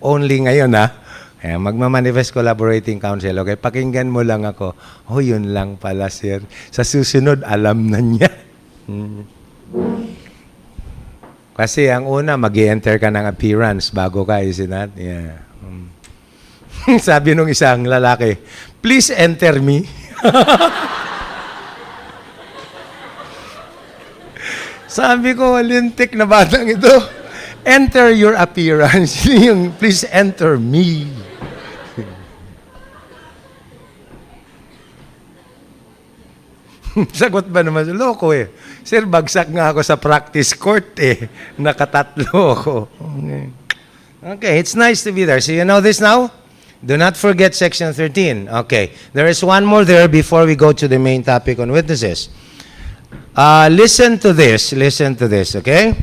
Only ngayon, ha? Kaya magmamanifest collaborating counsel. Okay, pakinggan mo lang ako. Yun lang pala, sir. Sa susunod, alam na niya. Kasi ang una, mag-i-enter ka ng appearance bago ka, isn't that? Yeah. Sabi nung isang lalaki, please enter me. Sabi ko, lintik na batang ito. Enter your appearance. Yung, please enter me. Sagot ba naman? Loko eh. Sir, bagsak nga ako sa practice court eh. Nakatatlo ako. Okay. Okay, it's nice to be there. So you know this now? Do not forget section 13. Okay. There is one more there before we go to the main topic on witnesses. Listen to this. Listen to this, okay?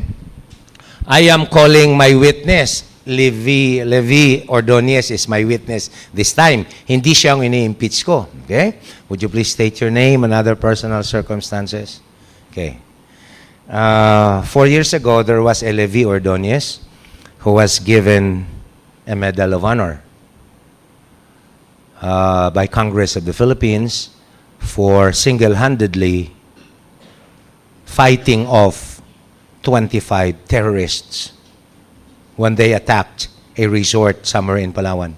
I am calling my witness. Levi Ordonez is my witness this time. Hindi siya ang ini-impeach ko. Okay? Would you please state your name and other personal circumstances? Okay. 4 years ago, there was a Levi Ordonez who was given a Medal of Honor by Congress of the Philippines for single-handedly fighting off 25 terrorists when they attacked a resort somewhere in Palawan.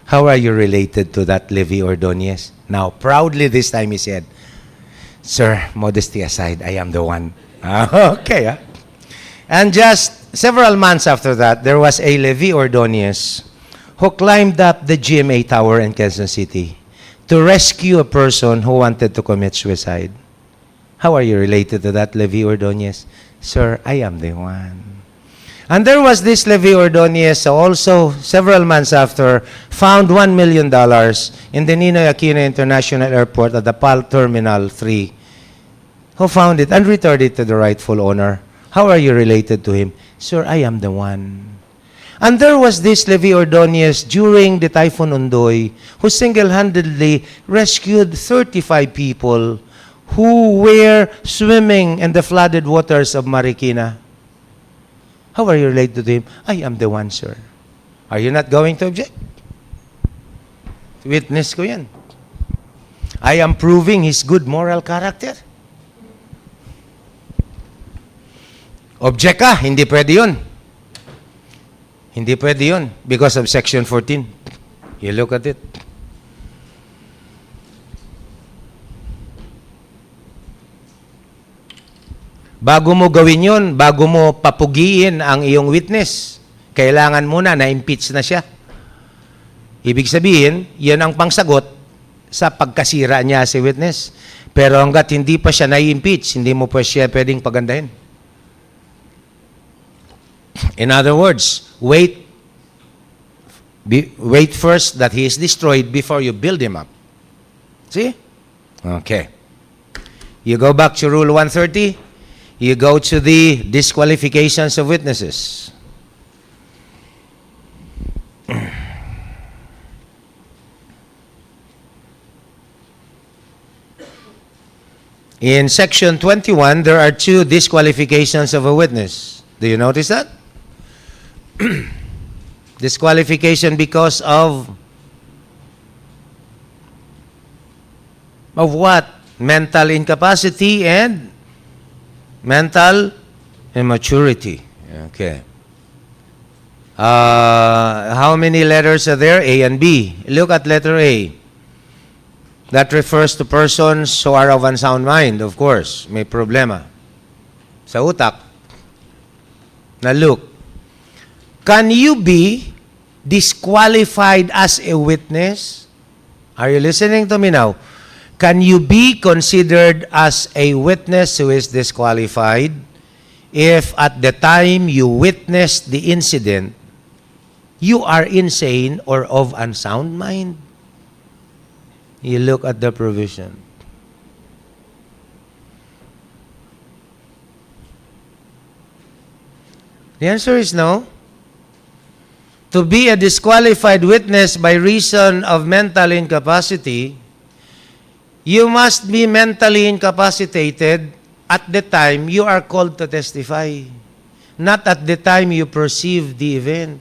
How are you related to that Levi Ordonez? Now, proudly this time he said, Sir, modesty aside, I am the one. Okay. And just several months after that, there was a Levi Ordonez who climbed up the GMA Tower in Quezon City to rescue a person who wanted to commit suicide. How are you related to that Levi Ordonez? Sir, I am the one. And there was this Levi Ordonez also several months after found $1 million in the Ninoy Aquino International Airport at the PAL Terminal 3. Who found it and returned it to the rightful owner? How are you related to him? Sir, I am the one. And there was this Levi Ordonez during the Typhoon Undoy who single-handedly rescued 35 people who were swimming in the flooded waters of Marikina. How are you related to him? I am the one, sir. Are you not going to object? Witness ko yan. I am proving his good moral character. Object ka, hindi pwede yun. Hindi pwede yun because of section 14. You look at it. Bago mo gawin yun, bago mo papugiin ang iyong witness, kailangan muna na-impeach na siya. Ibig sabihin, yan ang pangsagot sa pagkasira niya si witness. Pero hanggat hindi pa siya na-impeach, hindi mo pa siya pwedeng pagandahin. In other words, wait first that he is destroyed before you build him up. See? Okay. You go back to Rule 130. You go to the disqualifications of witnesses. In section 21, there are 2 disqualifications of a witness. Do you notice that? Disqualification because of what? Mental incapacity and mental immaturity. Okay. How many letters are there? A and B. Look at letter A. That refers to persons who are of unsound mind, of course. May problema sa utak. Now look, can you be disqualified as a witness? Are you listening to me now? Can you be considered as a witness who is disqualified if at the time you witnessed the incident, you are insane or of unsound mind? You look at the provision. The answer is no. To be a disqualified witness by reason of mental incapacity, you must be mentally incapacitated at the time you are called to testify, not at the time you perceive the event.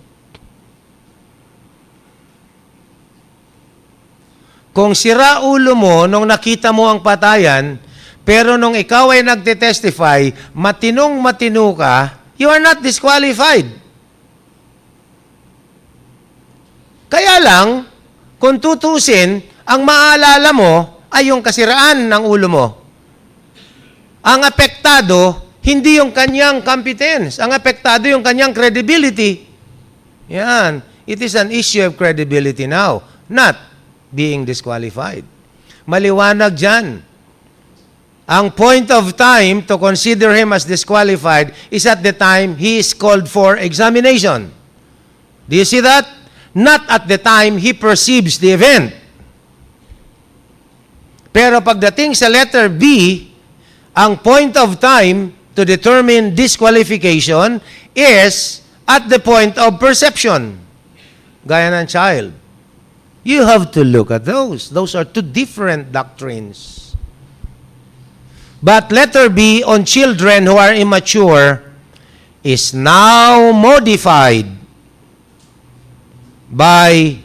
Kung sira ulo mo nung nakita mo ang patayan, pero nung ikaw ay nagte-testify, matinong-matino ka, you are not disqualified. Kaya lang, kung tutusin, ang maalala mo ay yung kasiraan ng ulo mo. Ang apektado, hindi yung kanyang competence. Ang apektado yung kanyang credibility. Yan. It is an issue of credibility now, not being disqualified. Maliwanag dyan. Ang point of time to consider him as disqualified is at the time he is called for examination. Do you see that? Not at the time he perceives the event. Pero pagdating sa letter B, ang point of time to determine disqualification is at the point of perception. Gaya ng child. You have to look at those. Those are two different doctrines. But letter B on children who are immature is now modified by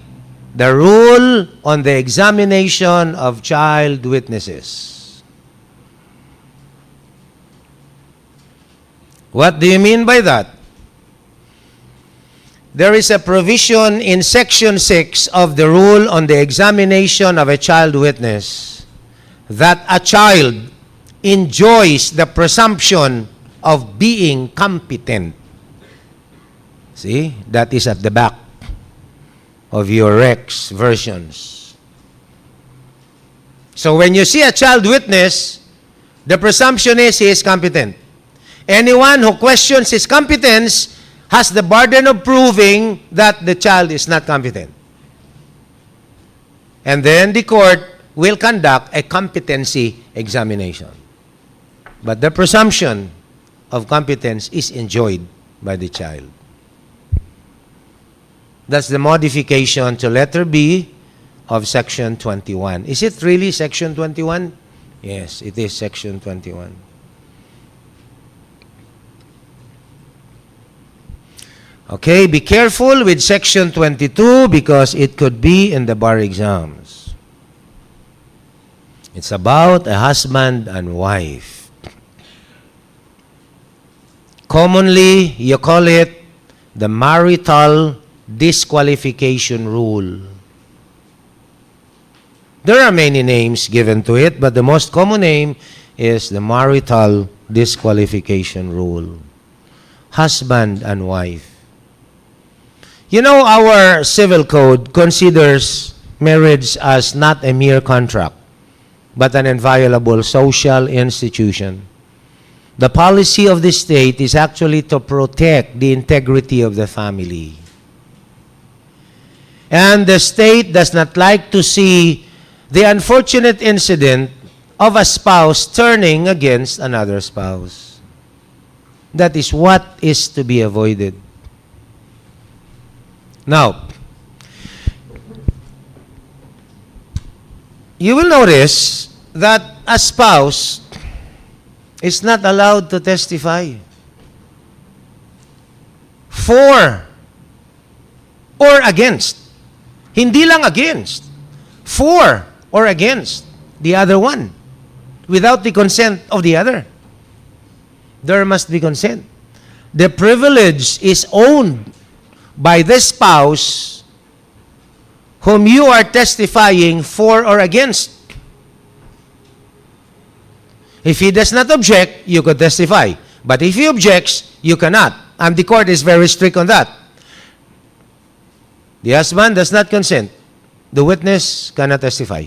the rule on the examination of child witnesses. What do you mean by that? There is a provision in Section 6 of the rule on the examination of a child witness that a child enjoys the presumption of being competent. See, that is at the back of your Rex versions. So when you see a child witness, the presumption is he is competent. Anyone who questions his competence has the burden of proving that the child is not competent. And then the court will conduct a competency examination. But the presumption of competence is enjoyed by the child. That's the modification to letter B of Section 21. Is it really Section 21? Yes, it is Section 21. Okay, be careful with Section 22 because it could be in the bar exams. It's about a husband and wife. Commonly, you call it the marital disqualification rule. There are many names given to it, but the most common name is the marital disqualification rule. Husband and wife. You know, our civil code considers marriage as not a mere contract, but an inviolable social institution. The policy of the state is actually to protect the integrity of the family. And the state does not like to see the unfortunate incident of a spouse turning against another spouse. That is what is to be avoided. Now, you will notice that a spouse is not allowed to testify for or against. Hindi lang against. For or against the other one without the consent of the other. There must be consent. The privilege is owned by the spouse whom you are testifying for or against. If he does not object, you could testify. But if he objects, you cannot. And the court is very strict on that. The husband does not consent. The witness cannot testify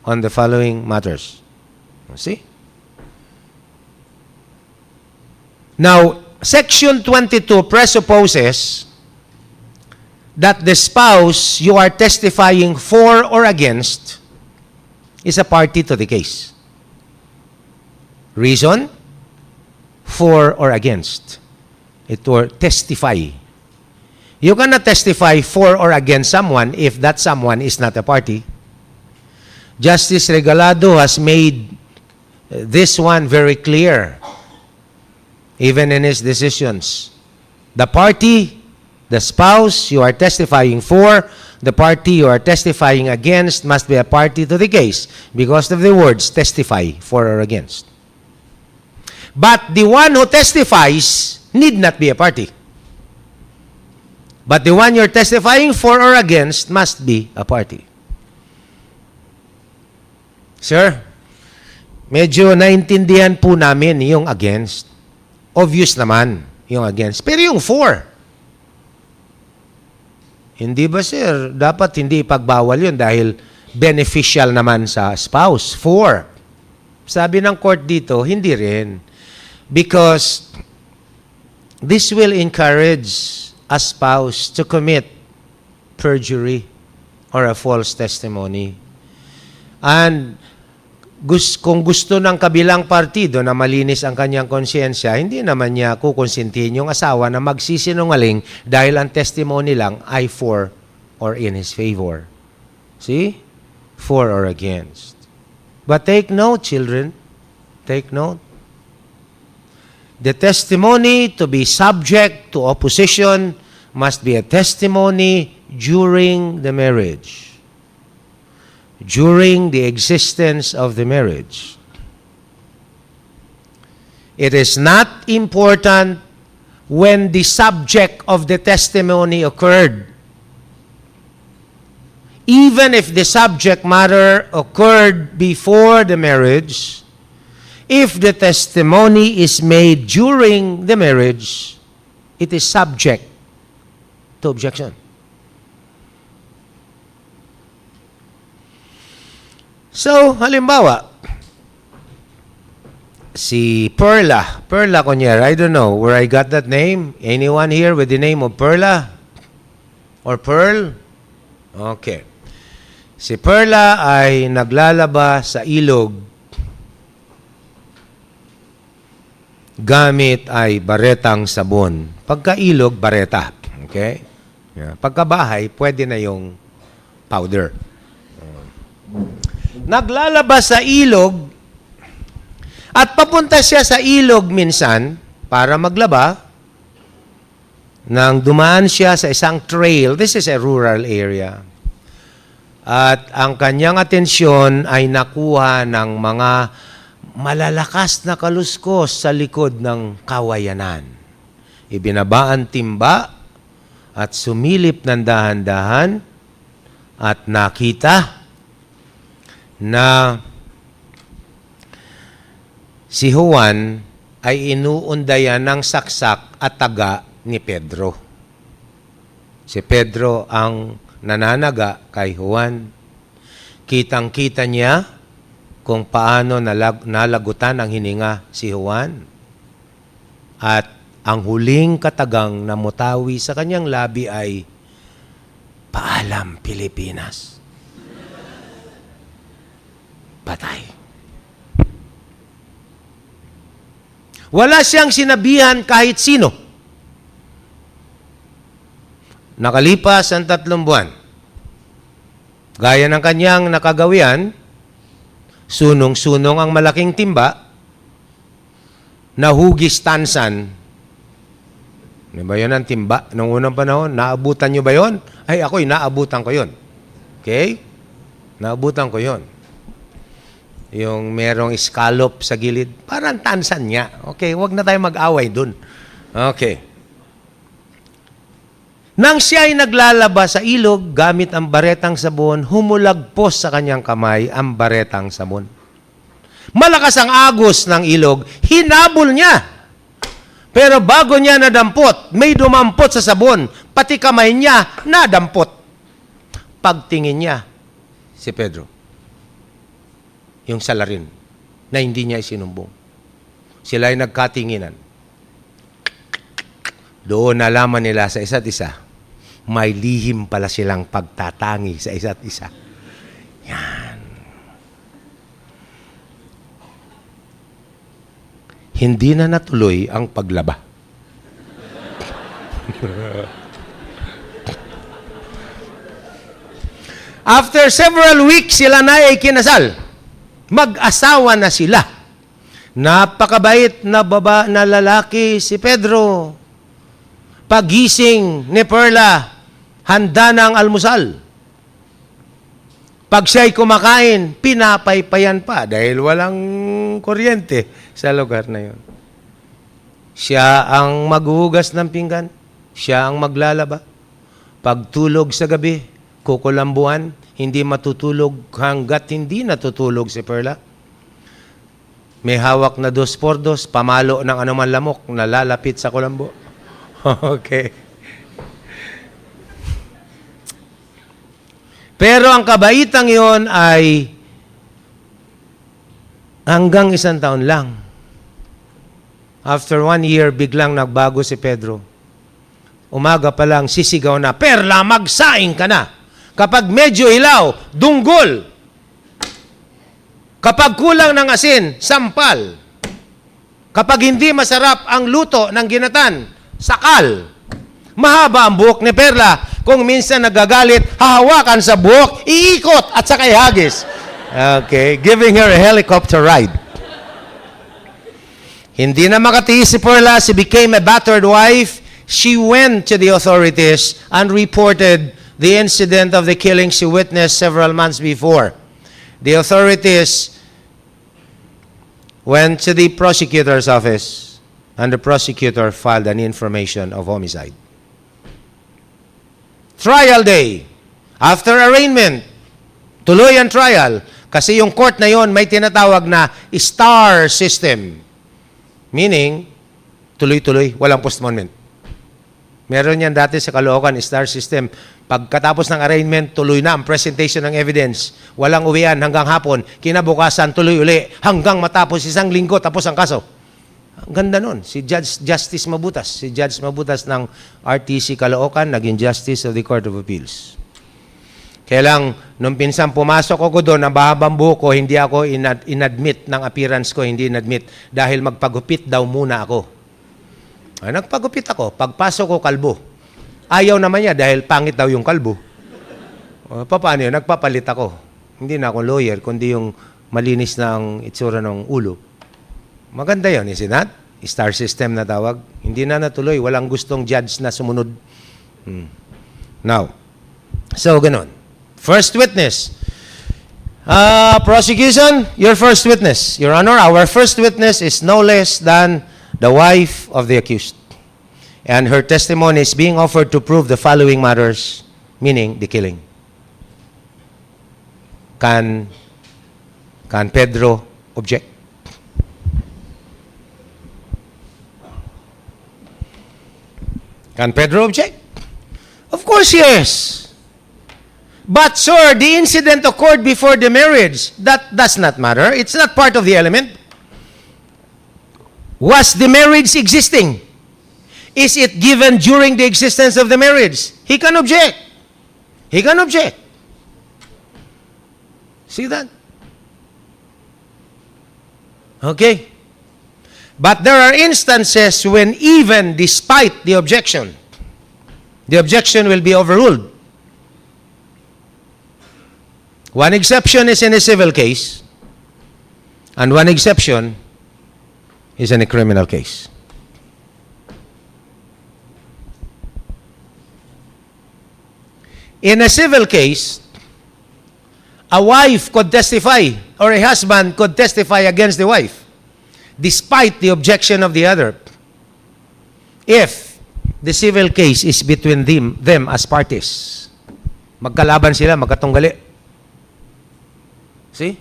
on the following matters. See? Now, Section 22 presupposes that the spouse you are testifying for or against is a party to the case. Reason? For or against. It will testify. You cannot testify for or against someone if that someone is not a party. Justice Regalado has made this one very clear, even in his decisions. The party, the spouse you are testifying for, the party you are testifying against must be a party to the case because of the words testify for or against. But the one who testifies need not be a party. But the one you're testifying for or against must be a party. Sir, medyo naintindihan po namin yung against. Obvious naman yung against. Pero yung for, hindi ba sir, dapat hindi ipagbawal yun dahil beneficial naman sa spouse. For. Sabi ng court dito, hindi rin. Because this will encourage a spouse to commit perjury or a false testimony. And kung gusto ng kabilang partido na malinis ang kanyang konsyensya, hindi naman niya kukonsintihin yung asawa na magsisinungaling dahil ang testimony lang ay for or in his favor. See? For or against. But take note, children. Take note. The testimony to be subject to opposition must be a testimony during the marriage. During the existence of the marriage. It is not important when the subject of the testimony occurred. Even if the subject matter occurred before the marriage, if the testimony is made during the marriage, it is subject to objection. So, halimbawa, si Perla Conyer, I don't know where I got that name. Anyone here with the name of Perla? Or Pearl? Okay. Si Perla ay naglalaba sa ilog gamit ay baretang sabon. Pagka ilog, bareta. Okay? Yeah. Pagka bahay, pwede na yung powder. Naglalaba sa ilog at papunta siya sa ilog minsan para maglaba nang dumaan siya sa isang trail. This is a rural area. At ang kanyang atensyon ay nakuha ng mga malalakas na kaluskos sa likod ng kawayanan. Ibinaba ang timba at sumilip ng dahan-dahan at nakita na si Juan ay inuundayan ng saksak at taga ni Pedro. Si Pedro ang nananaga kay Juan. Kitang-kita niya kung paano nalagutan ang hininga si Juan. At ang huling katagang na mutawi sa kanyang labi ay, "Paalam, Pilipinas." Patay. Wala siyang sinabihan kahit sino. Nakalipas ang 3 buwan. Gaya ng kanyang nakagawian, sunong-sunong ang malaking timba, nahugis tansan. Ano ba yun ang timba? Noong unang panahon, naabutan nyo ba yun? Ay, ako'y naabutan ko yun. Okay? Naabutan ko yun. Yung merong scallop sa gilid, parang tansan niya. Okay, wag na tayo mag-away dun. Okay. Nang siya ay naglalaba sa ilog gamit ang baretang sabon, humulagpos sa kanyang kamay ang baretang sabon. Malakas ang agos ng ilog, hinabol niya. Pero bago niya nadampot, may dumampot sa sabon, pati kamay niya nadampot. Pagtingin niya, si Pedro, yung salarin, na hindi niya isinumbong. Sila ay nagkatinginan. Doon nalaman nila sa isa't isa, may lihim pala silang pagtatangi sa isa't isa. Yan. Hindi na natuloy ang paglaba. After several weeks, sila na ay kinasal. Mag-asawa na sila. Napakabait na lalaki si Pedro. Pagising ni Perla, handa na ang almusal. Pag siya'y kumakain, pinapaypayan pa dahil walang kuryente sa lugar na yun. Siya ang maghuhugas ng pinggan. Siya ang maglalaba. Pagtulog sa gabi, kukulambuan, hindi matutulog hanggat hindi natutulog si Perla. May hawak na 2x2, pamalo ng anuman lamok na lalapit sa kulambo. Okay. Pero ang kabaitang yon ay Hanggang 1 taon lang. After 1 year, biglang nagbago si Pedro. Umaga pa lang, sisigaw na, Perla, magsaing ka na. Kapag medyo hilaw, dunggol. Kapag kulang ng asin, sampal. Kapag hindi masarap ang luto ng ginatan, sakal. Mahaba ang buhok ni Perla. Kung minsan nagagalit, hahawakan sa buhok, iikot at saka ihagis. Okay, giving her a helicopter ride. Hindi na makatiis si Perla. She became a battered wife. She went to the authorities and reported the incident of the killing she witnessed several months before. The authorities went to the prosecutor's office, and the prosecutor filed an information of homicide. Trial day. After arraignment, tuloy ang trial. Kasi yung court na yon may tinatawag na star system. Meaning, tuloy-tuloy, walang postponement. Meron yan dati sa Caloocan, star system. Pagkatapos ng arraignment, tuloy na ang presentation ng evidence. Walang uwian hanggang hapon. Kinabukasan, tuloy uli. Hanggang matapos 1 linggo, tapos ang kaso. Ang ganda nun. Si Justice Mabutas. Si Judge Mabutas ng RTC Caloocan, naging Justice of the Court of Appeals. Kaya lang, nung pinsan pumasok ako doon, ang bahabang buhok ko, hindi ako inadmit ng appearance ko, hindi inadmit. Dahil magpagupit daw muna ako. Ay, nagpagupit ako. Pagpasok ko, kalbo. Ayaw naman niya dahil pangit daw yung kalbo. O, paano yun? Nagpapalit ako. Hindi na ako lawyer, kundi yung malinis na ang itsura ng ulo. Maganda yun, is it not? Star system na tawag. Hindi na natuloy. Walang gustong judge na sumunod. Now, so ganun. First witness. Prosecution, your first witness. Your Honor, our first witness is no less than the wife of the accused. And her testimony is being offered to prove the following matters, meaning the killing. Can Pedro object? Can Pedro object? Of course, yes. But, sir, the incident occurred before the marriage. That does not matter. It's not part of the element. Was the marriage existing? Is it given during the existence of the marriage? He can object. He can object. See that? Okay. But there are instances when even despite the objection will be overruled. One exception is in a civil case, and one exception is in a criminal case. In a civil case, a wife could testify, or a husband could testify against the wife, despite the objection of the other, if the civil case is between them as parties. Magkalaban sila, magkatunggali. See?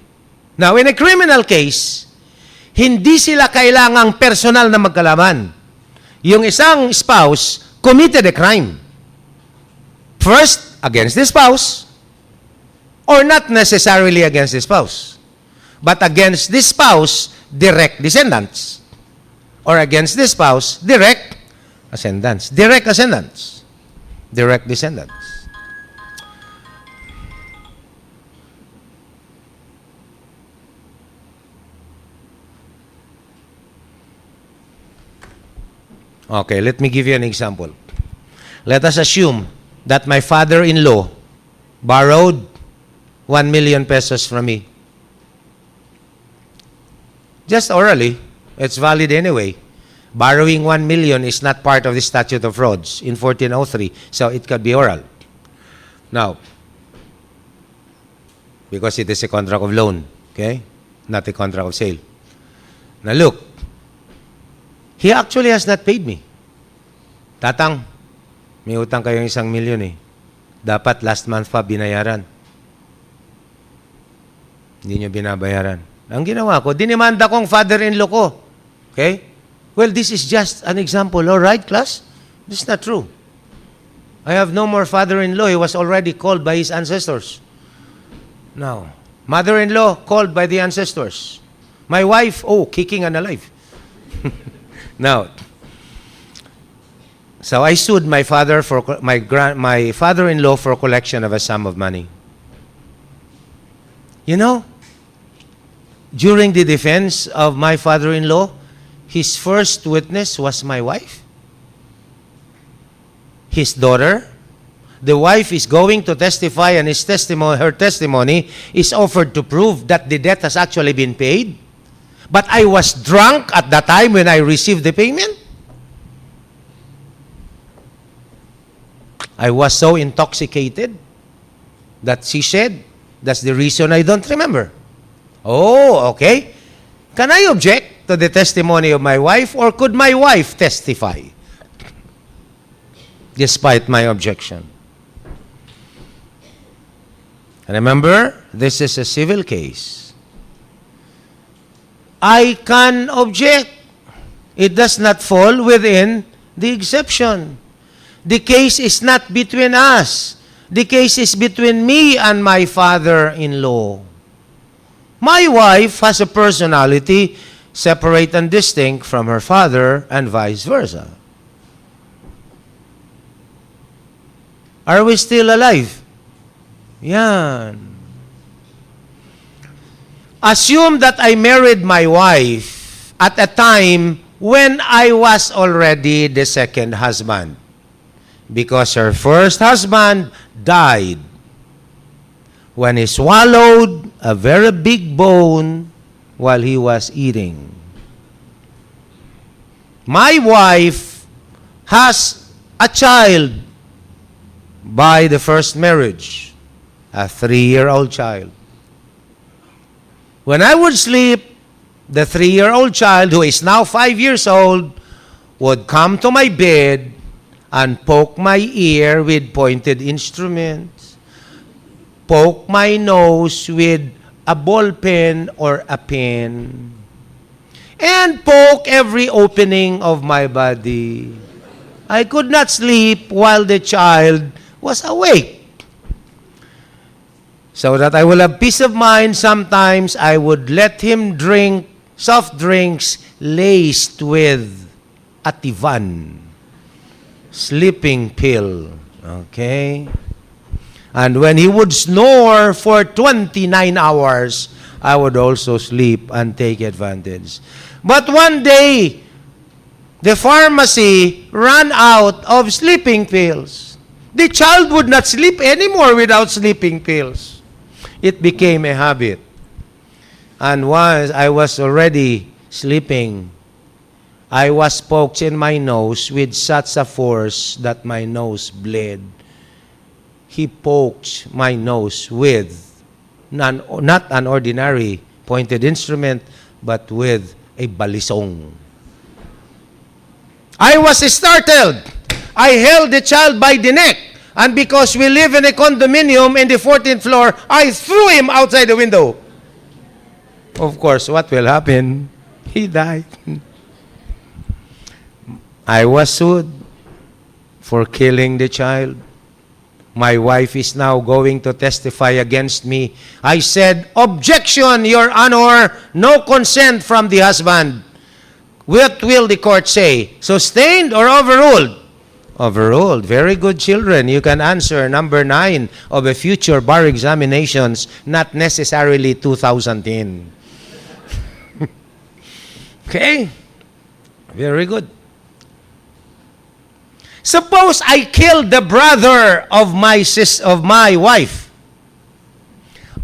Now, in a criminal case, hindi sila kailangang personal na magkalaban. Yung isang spouse committed a crime. First, against the spouse, or not necessarily against the spouse, but against the spouse, direct descendants. Or against the spouse, direct ascendants. Direct ascendants. Direct descendants. Okay, let me give you an example. Let us assume that my father-in-law borrowed 1 million pesos from me. Just orally, it's valid anyway. Borrowing 1 million is not part of the statute of frauds in 1403, so it could be oral. Now, because it is a contract of loan, okay? Not a contract of sale. Now look, he actually has not paid me. Tatang, may utang kayong 1 million eh. Dapat last month pa binayaran. Hindi nyo binabayaran. Ang ginawa ko, dinimanda kong father-in-law ko. Okay? Well, this is just an example. All right, class? This is not true. I have no more father-in-law. He was already called by his ancestors. Now, mother-in-law called by the ancestors. My wife, kicking and alive. Now, so I sued my father for my father-in-law for collection of a sum of money. You know, during the defense of my father-in-law, his first witness was my wife, his daughter. The wife is going to testify, and her testimony is offered to prove that the debt has actually been paid. But I was drunk at the time when I received the payment. I was so intoxicated that she said, that's the reason I don't remember. Oh, okay. Can I object to the testimony of my wife, or could my wife testify despite my objection? Remember, this is a civil case. I can object. It does not fall within the exception. The case is not between us. The case is between me and my father-in-law. My wife has a personality separate and distinct from her father, and vice versa. Are we still alive? Yan. Assume that I married my wife at a time when I was already the second husband, because her first husband died when he swallowed a very big bone while he was eating. My wife has a child by the first marriage, a 3-year-old child. When I would sleep, the 3-year-old child, who is now 5 years old, would come to my bed and poke my ear with pointed instruments, poke my nose with a ball pen or a pen, and poke every opening of my body. I could not sleep while the child was awake. So that I will have peace of mind, sometimes I would let him drink soft drinks laced with Ativan, sleeping pill. Okay? And when he would snore for 29 hours, I would also sleep and take advantage. But one day, the pharmacy ran out of sleeping pills. The child would not sleep anymore without sleeping pills. It became a habit. And once I was already sleeping, I was poked in my nose with such a force that my nose bled. He poked my nose with not an ordinary pointed instrument, but with a balisong. I was startled. I held the child by the neck, and because we live in a condominium in the 14th floor, I threw him outside the window. Of course, what will happen? He died. I was sued for killing the child. My wife is now going to testify against me. I said, "Objection, Your Honor, no consent from the husband." What will the court say? Sustained or overruled? Overruled. Very good, children. You can answer number 9 of a future bar examinations, not necessarily 2010. Okay? Very good. Suppose I killed the brother of my wife.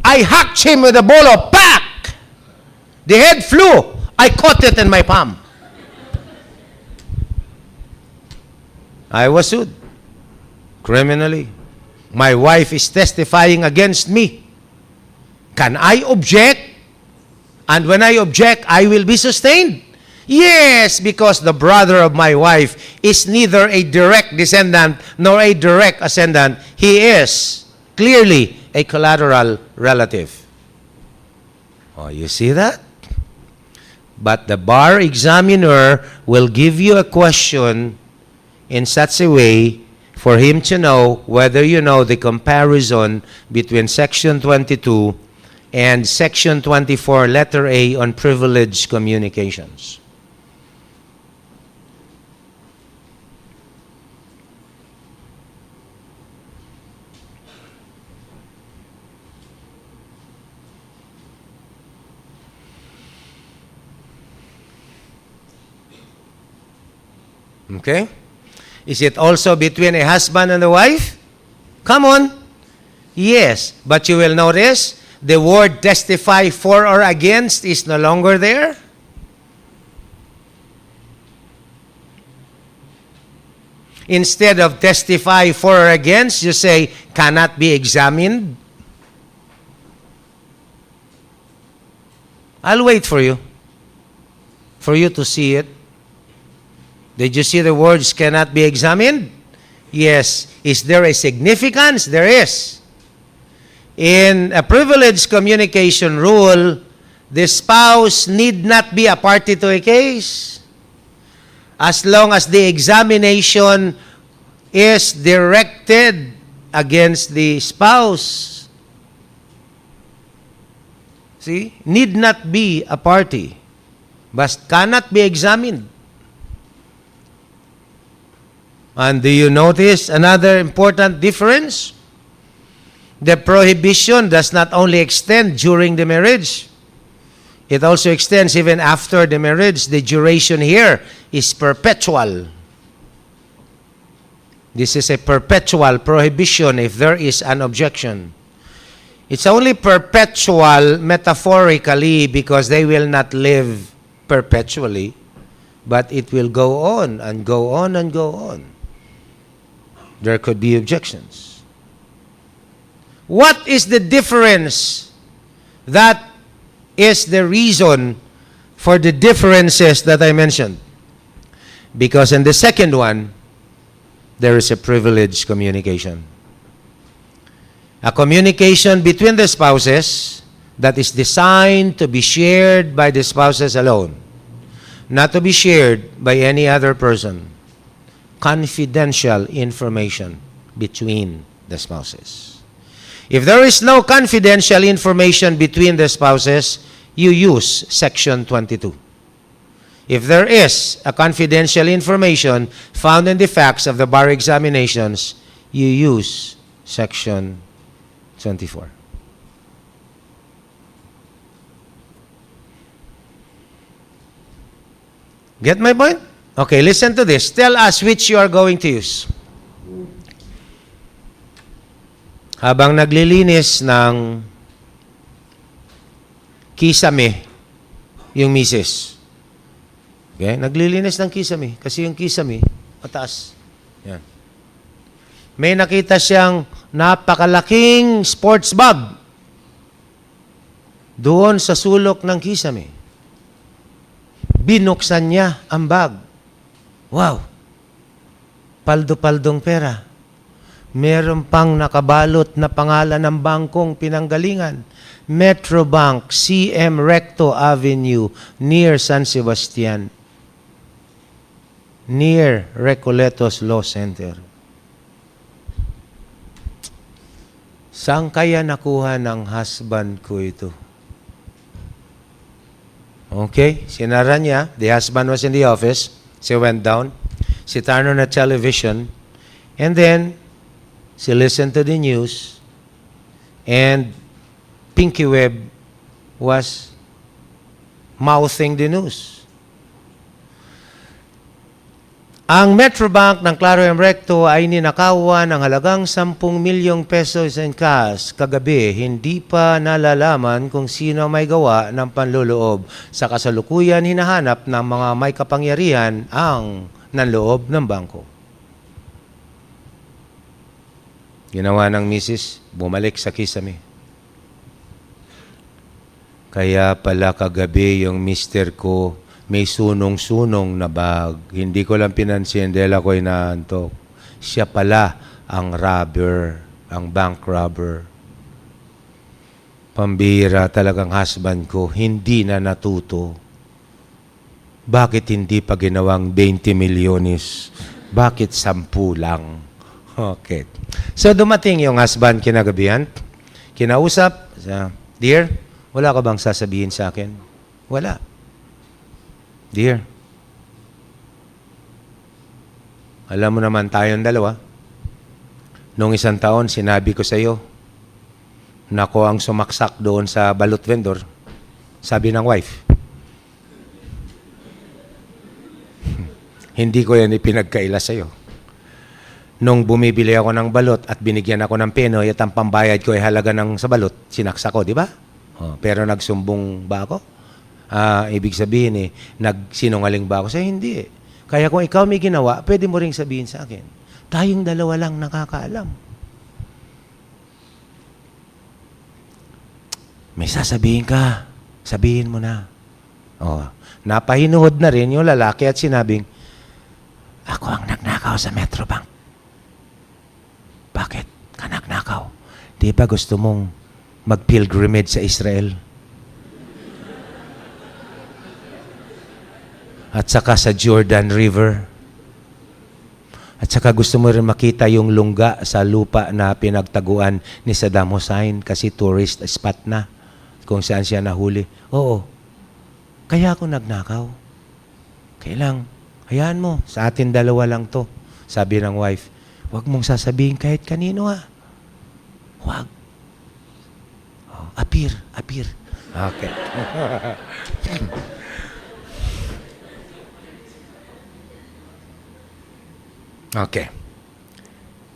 I hacked him with a bolo. Pack! The head flew. I caught it in my palm. I was sued criminally. My wife is testifying against me. Can I object? And when I object, I will be sustained. Yes, because the brother of my wife is neither a direct descendant nor a direct ascendant. He is clearly a collateral relative. Oh, you see that? But the bar examiner will give you a question in such a way for him to know whether you know the comparison between Section 22 and Section 24, letter A on privileged communications. Okay? Is it also between a husband and a wife? Come on. Yes. But you will notice, the word testify for or against is no longer there. Instead of testify for or against, you say, cannot be examined. I'll wait for you to see it. Did you see the words cannot be examined? Yes. Is there a significance? There is. In a privileged communication rule, the spouse need not be a party to a case as long as the examination is directed against the spouse. See? Need not be a party, but cannot be examined. And do you notice another important difference? The prohibition does not only extend during the marriage, it also extends even after the marriage. The duration here is perpetual. This is a perpetual prohibition if there is an objection. It's only perpetual metaphorically because they will not live perpetually, but it will go on and go on and go on. There could be objections. What is the difference? That is the reason for the differences that I mentioned. Because in the second one, there is a privileged communication. A communication between the spouses that is designed to be shared by the spouses alone, not to be shared by any other person. Confidential information between the spouses. If there is no confidential information between the spouses, you use Section 22. If there is a confidential information found in the facts of the bar examinations, you use Section 24. Get my point? Okay, listen to this. Tell us which you are going to use. Habang naglilinis ng kisame yung misis. Okay? Naglilinis ng kisame. Kasi yung kisame, mataas. Yan. May nakita siyang napakalaking sports bag doon sa sulok ng kisame. Binuksan niya ang bag. Wow! Paldo-paldong pera. Meron pang nakabalot na pangalan ng bangkong pinanggalingan. Metrobank, CM Recto Avenue, near San Sebastian. Near Recoletos Law Center. Saan kaya nakuha ng husband ko ito? Okay, sinara niya. The husband was in the office. She went down. She turned on the television. And then, she listened to the news. And Pinky Webb was mouthing the news. Ang Metrobank ng Claro M. Recto ay ninakawan ng halagang 10 milyong pesos in cash kagabi. Hindi pa nalalaman kung sino may gawa ng panloloob. Sa kasalukuyan, hinahanap ng mga may kapangyarihan ang nanloob ng bangko. Ginawa ng misis, bumalik sa kisame. Kaya pala kagabi yung mister ko, may sunong-sunong na bag. Hindi ko lang pinansin dahil ako'y naantok. Siya pala ang robber, ang bank robber. Pambihira talagang husband ko, hindi na natuto. Bakit hindi pa ginawang 20 milyones? Bakit 10 lang? Okay. So dumating yung husband kinagabihan. Kinausap, dear, Wala ka bang sasabihin sa akin? Wala. Dear, alam mo naman tayong dalawa, noong isang taon, sinabi ko sa iyo, na ako ang sumaksak doon sa balut vendor. Sabi ng wife, hindi ko yan ipinagkaila sa iyo. Nung bumibili ako ng balot at binigyan ako ng penoy at ang pambayad ko ay halaga ng sa balot, sinaksak ko, di ba? Pero nagsumbong ba ako? Ibig sabihin nagsinungaling ba ako? Sa hindi eh. Kaya kung ikaw may ginawa, pwede mo ring sabihin sa akin. Tayong dalawa lang nakakaalam. May sasabihin ka, sabihin mo na. Napahinuhod na rin yung lalaki at sinabing, ako ang nagnakaw sa Metrobank. Bakit ka nagnakaw? Di ba gusto mong mag-pilgrimage sa Israel? At saka sa Jordan River? At saka gusto mo rin makita yung lungga sa lupa na pinagtaguan ni Saddam Hussein kasi tourist spot na kung saan siya nahuli? Oo. Kaya ako nagnakaw. Kailang, hayaan mo, sa atin dalawa lang to. Sabi ng wife, huwag mong sasabihin kahit kanino ha. Huwag. Appear. Okay. Okay.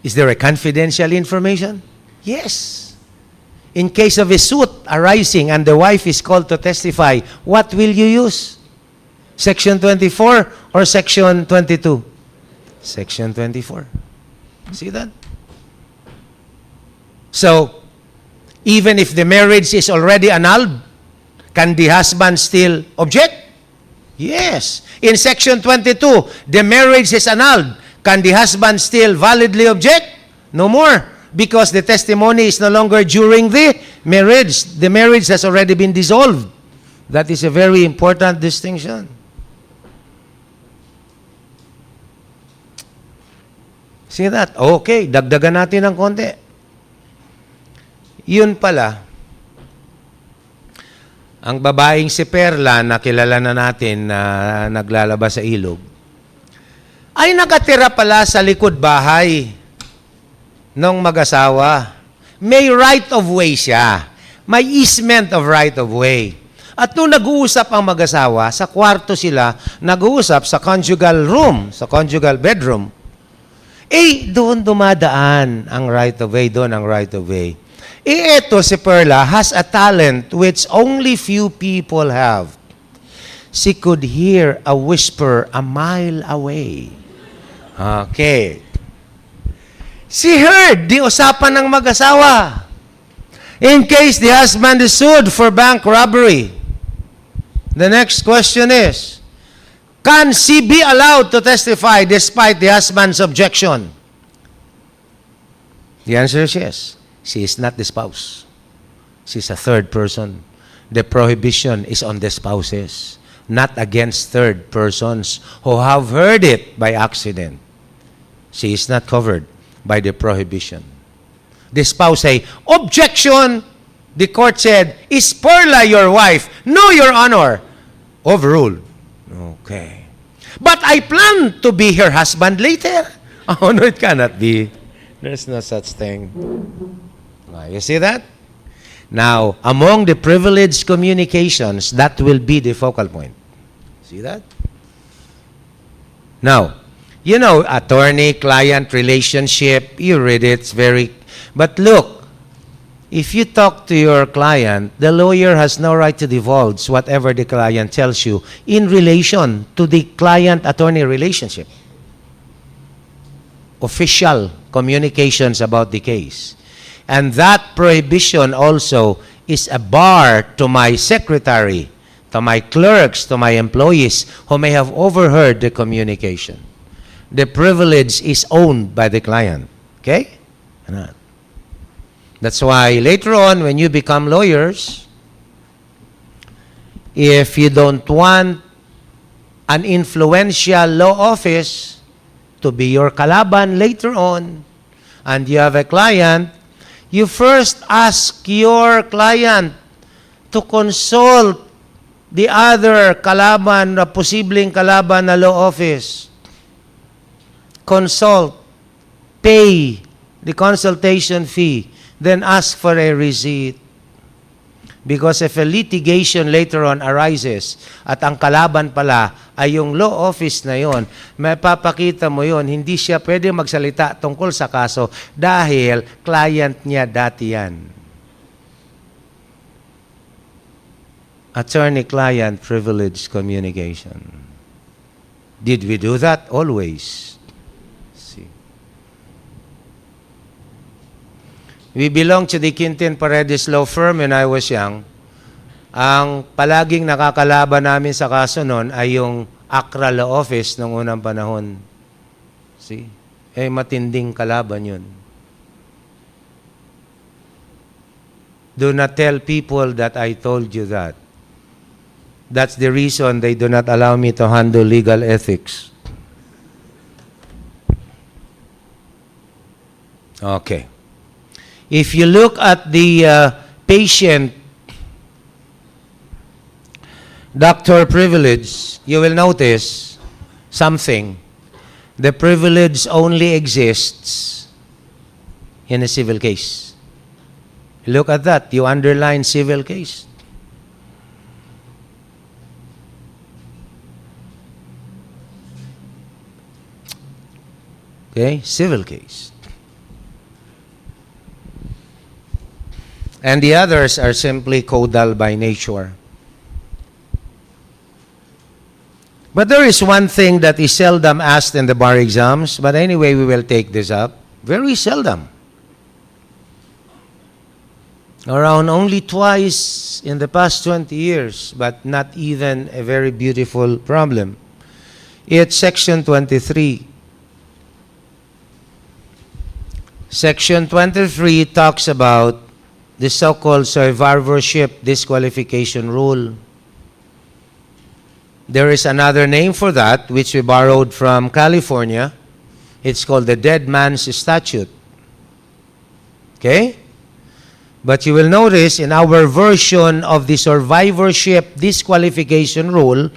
Is there a confidential information? Yes. In case of a suit arising and the wife is called to testify, what will you use? Section 24 or Section 22? Section 24. See that? So, even if the marriage is already annulled, can the husband still object? Yes. In Section 22, the marriage is annulled. Can the husband still validly object? No more. Because the testimony is no longer during the marriage. The marriage has already been dissolved. That is a very important distinction. See that? Okay, dagdagan natin ng konti. Yun pala, ang babaeng si Perla na kilala na natin na naglalaba sa ilog, ay nakatira pala sa likod bahay ng mag-asawa. May right of way siya. May easement of right of way. At nung nag-uusap ang mag-asawa, sa kwarto sila, nag-uusap sa conjugal room, sa conjugal bedroom. Doon dumadaan ang right of way, doon ang right of way. Eto si Perla has a talent which only few people have. She could hear a whisper a mile away. Okay. She heard the usapan ng mag-asawa. In case the husband is sued for bank robbery, the next question is, can she be allowed to testify despite the husband's objection? The answer is yes. She is not the spouse. She's a third person. The prohibition is on the spouses, not against third persons who have heard it by accident. She is not covered by the prohibition. The spouse say, objection! The court said, is Perla your wife? No, Your Honor. Overruled. Okay. But I plan to be her husband later. Oh, no, it cannot be. There's no such thing. You see that? Now, among the privileged communications, that will be the focal point. See that? Now, you know, attorney-client relationship, you read it, it's very... But look, if you talk to your client, the lawyer has no right to divulge whatever the client tells you in relation to the client-attorney relationship. Official communications about the case. And that prohibition also is a bar to my secretary, to my clerks, to my employees who may have overheard the communication. The privilege is owned by the client. Okay? That's why later on, when you become lawyers, if you don't want an influential law office to be your kalaban later on, and you have a client, you first ask your client to consult the other kalaban, na posibleng kalaban na law office. Consult, pay the consultation fee, then ask for a receipt. Because if a litigation later on arises at ang kalaban pala ay yung law office na yon, may papakita mo yon, hindi siya pwede magsalita tungkol sa kaso dahil client niya dati yan. Attorney-client privilege communication. Did we do that? Always. We belong to the Quintin Paredes Law Firm when I was young. Ang palaging nakakalaban namin sa kaso noon ay yung ACRA Law Office noong unang panahon. See? Matinding kalaban yun. Do not tell people that I told you that. That's the reason they do not allow me to handle legal ethics. Okay. If you look at the patient doctor privilege, you will notice something. The privilege only exists in a civil case. Look at that. You underline civil case. Okay, civil case. And the others are simply caudal by nature. But there is one thing that is seldom asked in the bar exams, but anyway, we will take this up. Very seldom. Around only twice in the past 20 years, but not even a very beautiful problem. It's Section 23. Section 23 talks about the so-called survivorship disqualification rule. There is another name for that, which we borrowed from California. It's called the dead man's statute. Okay? But you will notice in our version of the survivorship disqualification rule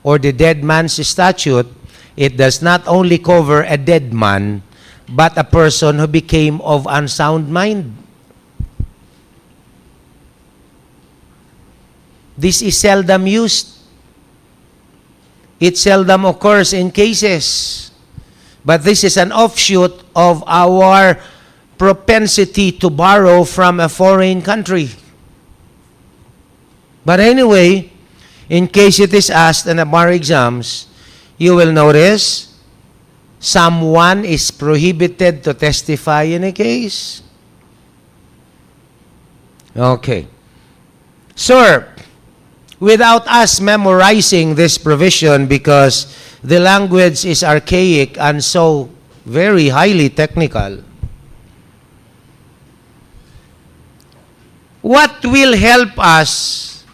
or the dead man's statute, it does not only cover a dead man, but a person who became of unsound mind. This is seldom used. It seldom occurs in cases. But this is an offshoot of our propensity to borrow from a foreign country. But anyway, in case it is asked in the bar exams, you will notice someone is prohibited to testify in a case. Okay. Sir, without us memorizing this provision because the language is archaic and so very highly technical, what will help us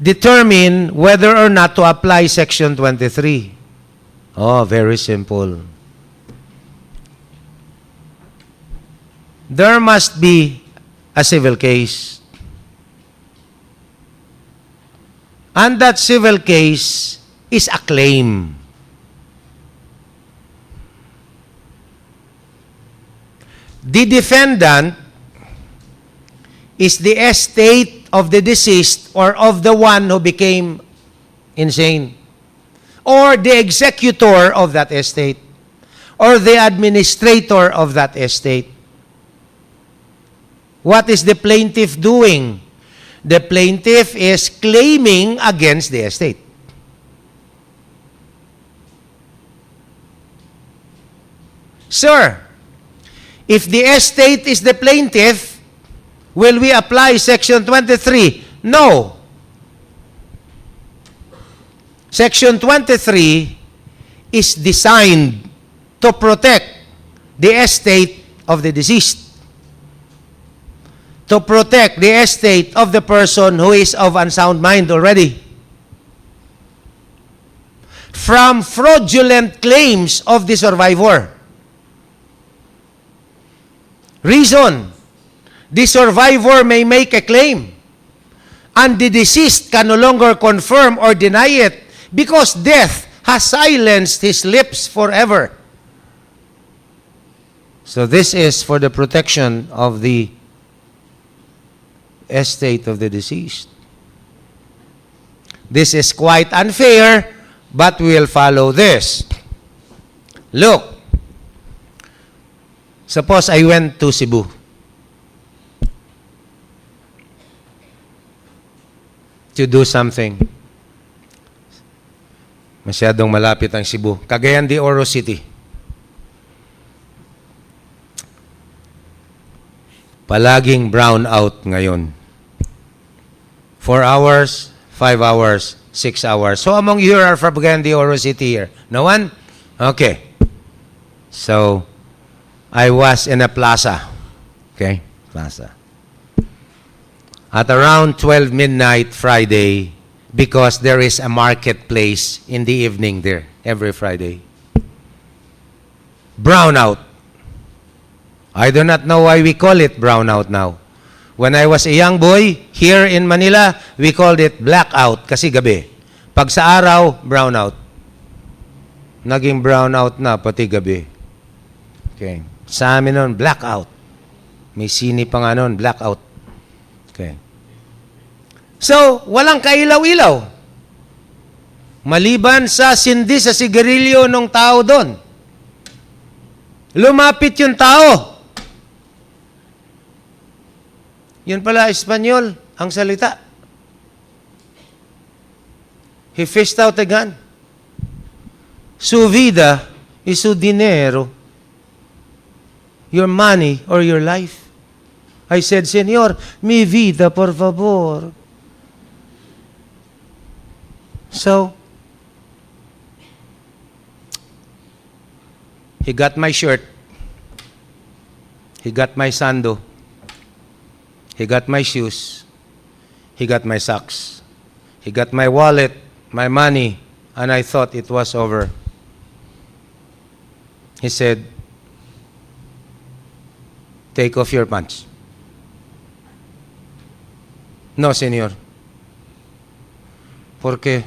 determine whether or not to apply Section 23? Oh, very simple. There must be a civil case. And that civil case is a claim. The defendant is the estate of the deceased or of the one who became insane, or the executor of that estate, or the administrator of that estate. What is the plaintiff doing? The plaintiff is claiming against the estate. Sir, if the estate is the plaintiff, will we apply Section 23? No. Section 23 is designed to protect the estate of the deceased, to protect the estate of the person who is of unsound mind already from fraudulent claims of the survivor. Reason: the survivor may make a claim and the deceased can no longer confirm or deny it because death has silenced his lips forever. So this is for the protection of the estate of the deceased. This is quite unfair, but we will follow this. Look, suppose I went to Cebu. To do something. Masyadong malapit ang Cebu. Cagayan de Oro City. Palaging brown out ngayon. 4 hours, 5 hours, 6 hours. So among you are from Cagayan de Oro City here? No one? Okay. So, I was in a plaza. Okay? Plaza. At around 12 midnight Friday, because there is a marketplace in the evening there, every Friday. Brownout. I do not know why we call it brownout now. When I was a young boy, here in Manila, we called it blackout kasi gabi. Pag sa araw, brownout. Naging brownout na, pati gabi. Okay. Sa amin nun, blackout. May sini pa nga nun, blackout. Okay. So, walang kailaw-ilaw. Maliban sa sindi sa sigarilyo ng tao doon. Lumapit yung tao. Yun pala, Espanyol, ang salita. He fished out a gun. Su vida y su dinero. Your money or your life. I said, Señor, mi vida, por favor. So, he got my shirt. He got my sando. He got my shoes. He got my socks. He got my wallet, my money, and I thought it was over. He said, take off your pants. No, Señor. Porque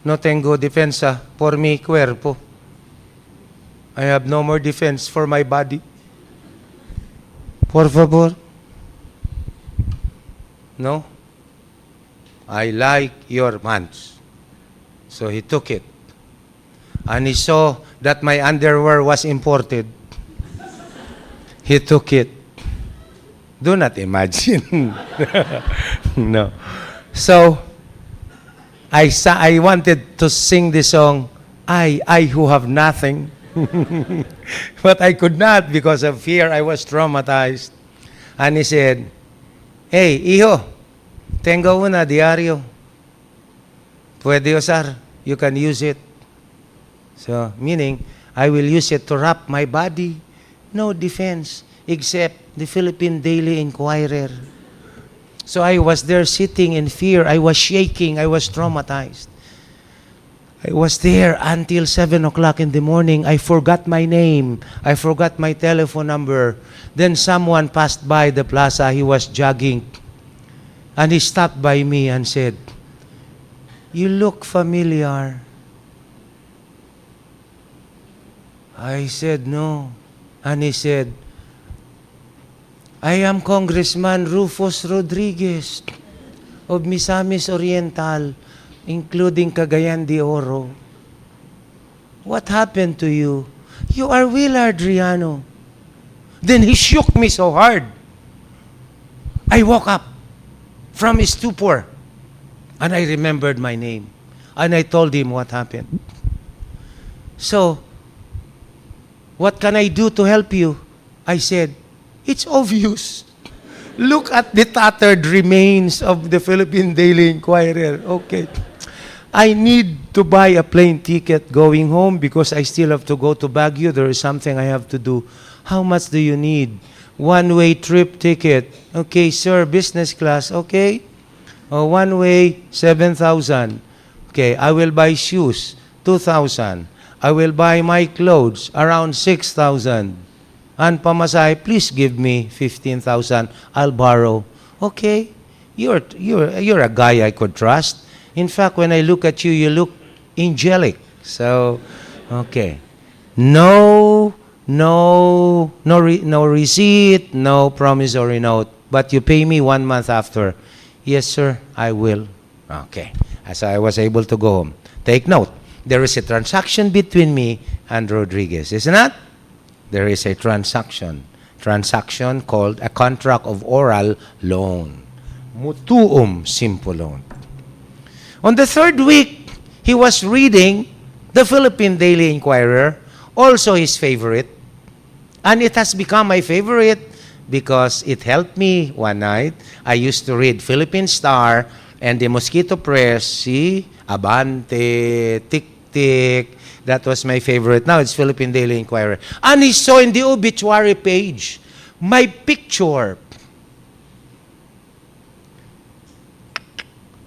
no tengo defensa por mi cuerpo. I have no more defense for my body. Por favor. No? I like your pants. So he took it. And he saw that my underwear was imported. He took it. Do not imagine. No. So, I wanted to sing the song, I who have nothing. But I could not because of fear. I was traumatized. And he said, hey, hijo, tengo una diario. Puede usar. You can use it. So, meaning, I will use it to wrap my body. No defense, except the Philippine Daily Inquirer. So I was there sitting in fear. I was shaking. I was traumatized. I was there until 7 o'clock in the morning. I forgot my name. I forgot my telephone number. Then someone passed by the plaza. He was jogging. And he stopped by me and said, you look familiar. I said, no. And he said, I am Congressman Rufus Rodriguez of Misamis Oriental, including Cagayan de Oro. What happened to you? You are Willard, Riano. Then he shook me so hard. I woke up from his stupor, and I remembered my name. And I told him what happened. So, what can I do to help you? I said, it's obvious. Look at the tattered remains of the Philippine Daily Inquirer. Okay. I need to buy a plane ticket going home because I still have to go to Baguio. There is something I have to do. How much do you need? One-way trip ticket. Okay, sir, business class. Okay. One-way, 7,000. Okay, I will buy shoes, 2,000. I will buy my clothes, around 6,000. And pamasahe, please give me 15,000. I'll borrow. Okay. you're a guy I could trust. In fact, when I look at you, you look angelic. So, okay. No receipt, no promissory note, but you pay me 1 month after. Yes, sir, I will. Okay. As I was able to go home. Take note, there is a transaction between me and Rodriguez, isn't it? There is a transaction called a contract of oral loan. Mutuum simpulon. On the third week, he was reading the Philippine Daily Inquirer, also his favorite. And it has become my favorite because it helped me one night. I used to read Philippine Star and the Mosquito Press, see, Abante, Tik-Tik. That was my favorite. Now it's Philippine Daily Inquirer. And he saw in the obituary page my picture.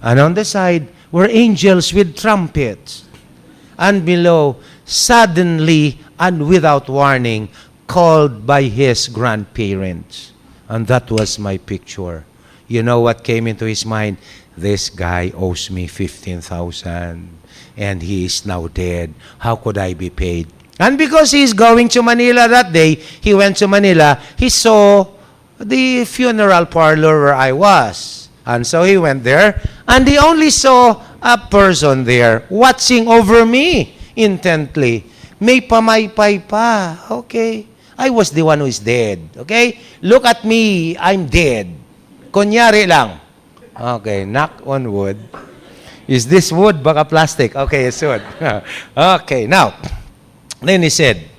And on the side were angels with trumpets. And below, suddenly and without warning, called by his grandparents. And that was my picture. You know what came into his mind? This guy owes me 15,000 and he is now dead. How could I be paid? And because he's going to Manila that day, he went to Manila, he saw the funeral parlor where I was. And so he went there, and he only saw a person there watching over me intently. May pamaypay pa. Okay. I was the one who is dead. Okay? Look at me. I'm dead. Kunyari lang. Okay. Knock on wood. Is this wood? Baka plastic. Okay, it's wood. Okay. Now, then he said,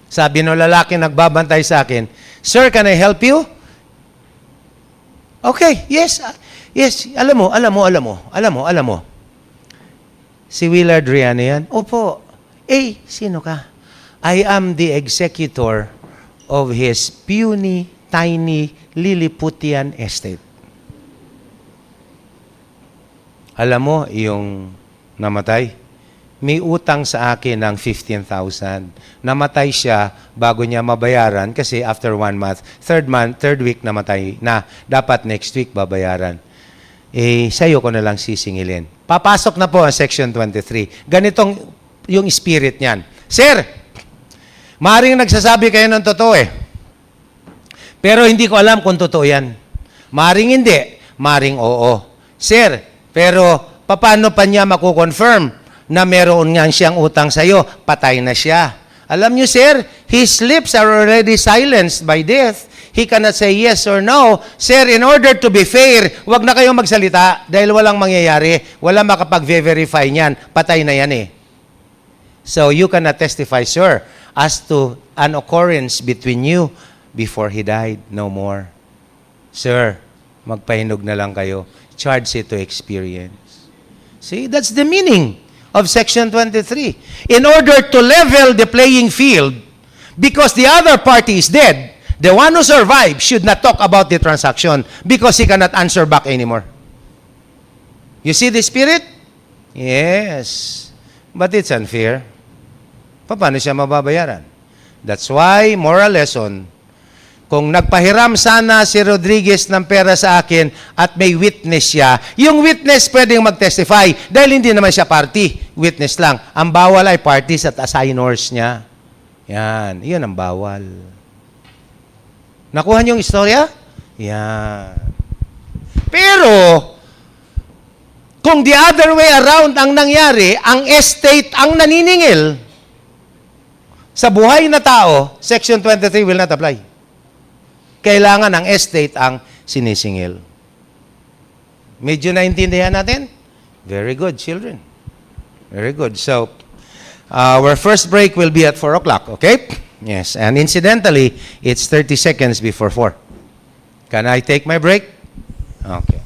sabi no lalaki nagbabantay sa akin, Sir, can I help you? Okay. Yes. Yes. Alam mo. Si Willard Riano yan? Opo. Sino ka? I am the executor of his puny, tiny, Lilliputian estate. Alam mo, yung namatay, may utang sa akin ng 15,000. Namatay siya bago niya mabayaran kasi after 1 month, third week namatay na. Dapat next week babayaran. Sa'yo ko na lang sisingilin. Papasok na po ang section 23. Ganitong yung spirit niyan. Sir, maaaring nagsasabi kayo ng totoo pero hindi ko alam kung totoo yan. Maaaring hindi, maaaring oo. Sir, pero paano pa niya makukonfirm na meron nga siyang utang sa'yo? Patay na siya. Alam niyo, sir, his lips are already silenced by death. He cannot say yes or no. Sir, in order to be fair, wag na kayong magsalita dahil walang mangyayari. Walang makapag-verify niyan. Patay na yan So you cannot testify, sir, as to an occurrence between you before he died. No more. Sir, magpahinog na lang kayo. Charge it to experience. See, that's the meaning of section 23. In order to level the playing field, because the other party is dead, the one who survived should not talk about the transaction because he cannot answer back anymore. You see the spirit? Yes. But it's unfair. Paano siya mababayaran? That's why, moral lesson, kung nagpahiram sana si Rodriguez ng pera sa akin at may witness siya, yung witness pwedeng mag-testify dahil hindi naman siya party. Witness lang. Ang bawal ay parties at assignors niya. Yan. Yan ang bawal. Nakuha niyo yung istorya? Yan. Pero, kung the other way around ang nangyari, ang estate ang naniningil, sa buhay na tao, section 23 will not apply. Kailangan ang estate ang sinisingil. Medyo naintindihan natin? Very good, children. Very good. So, our first break will be at 4 o'clock, okay? Yes, and incidentally, it's 30 seconds before 4. Can I take my break? Okay.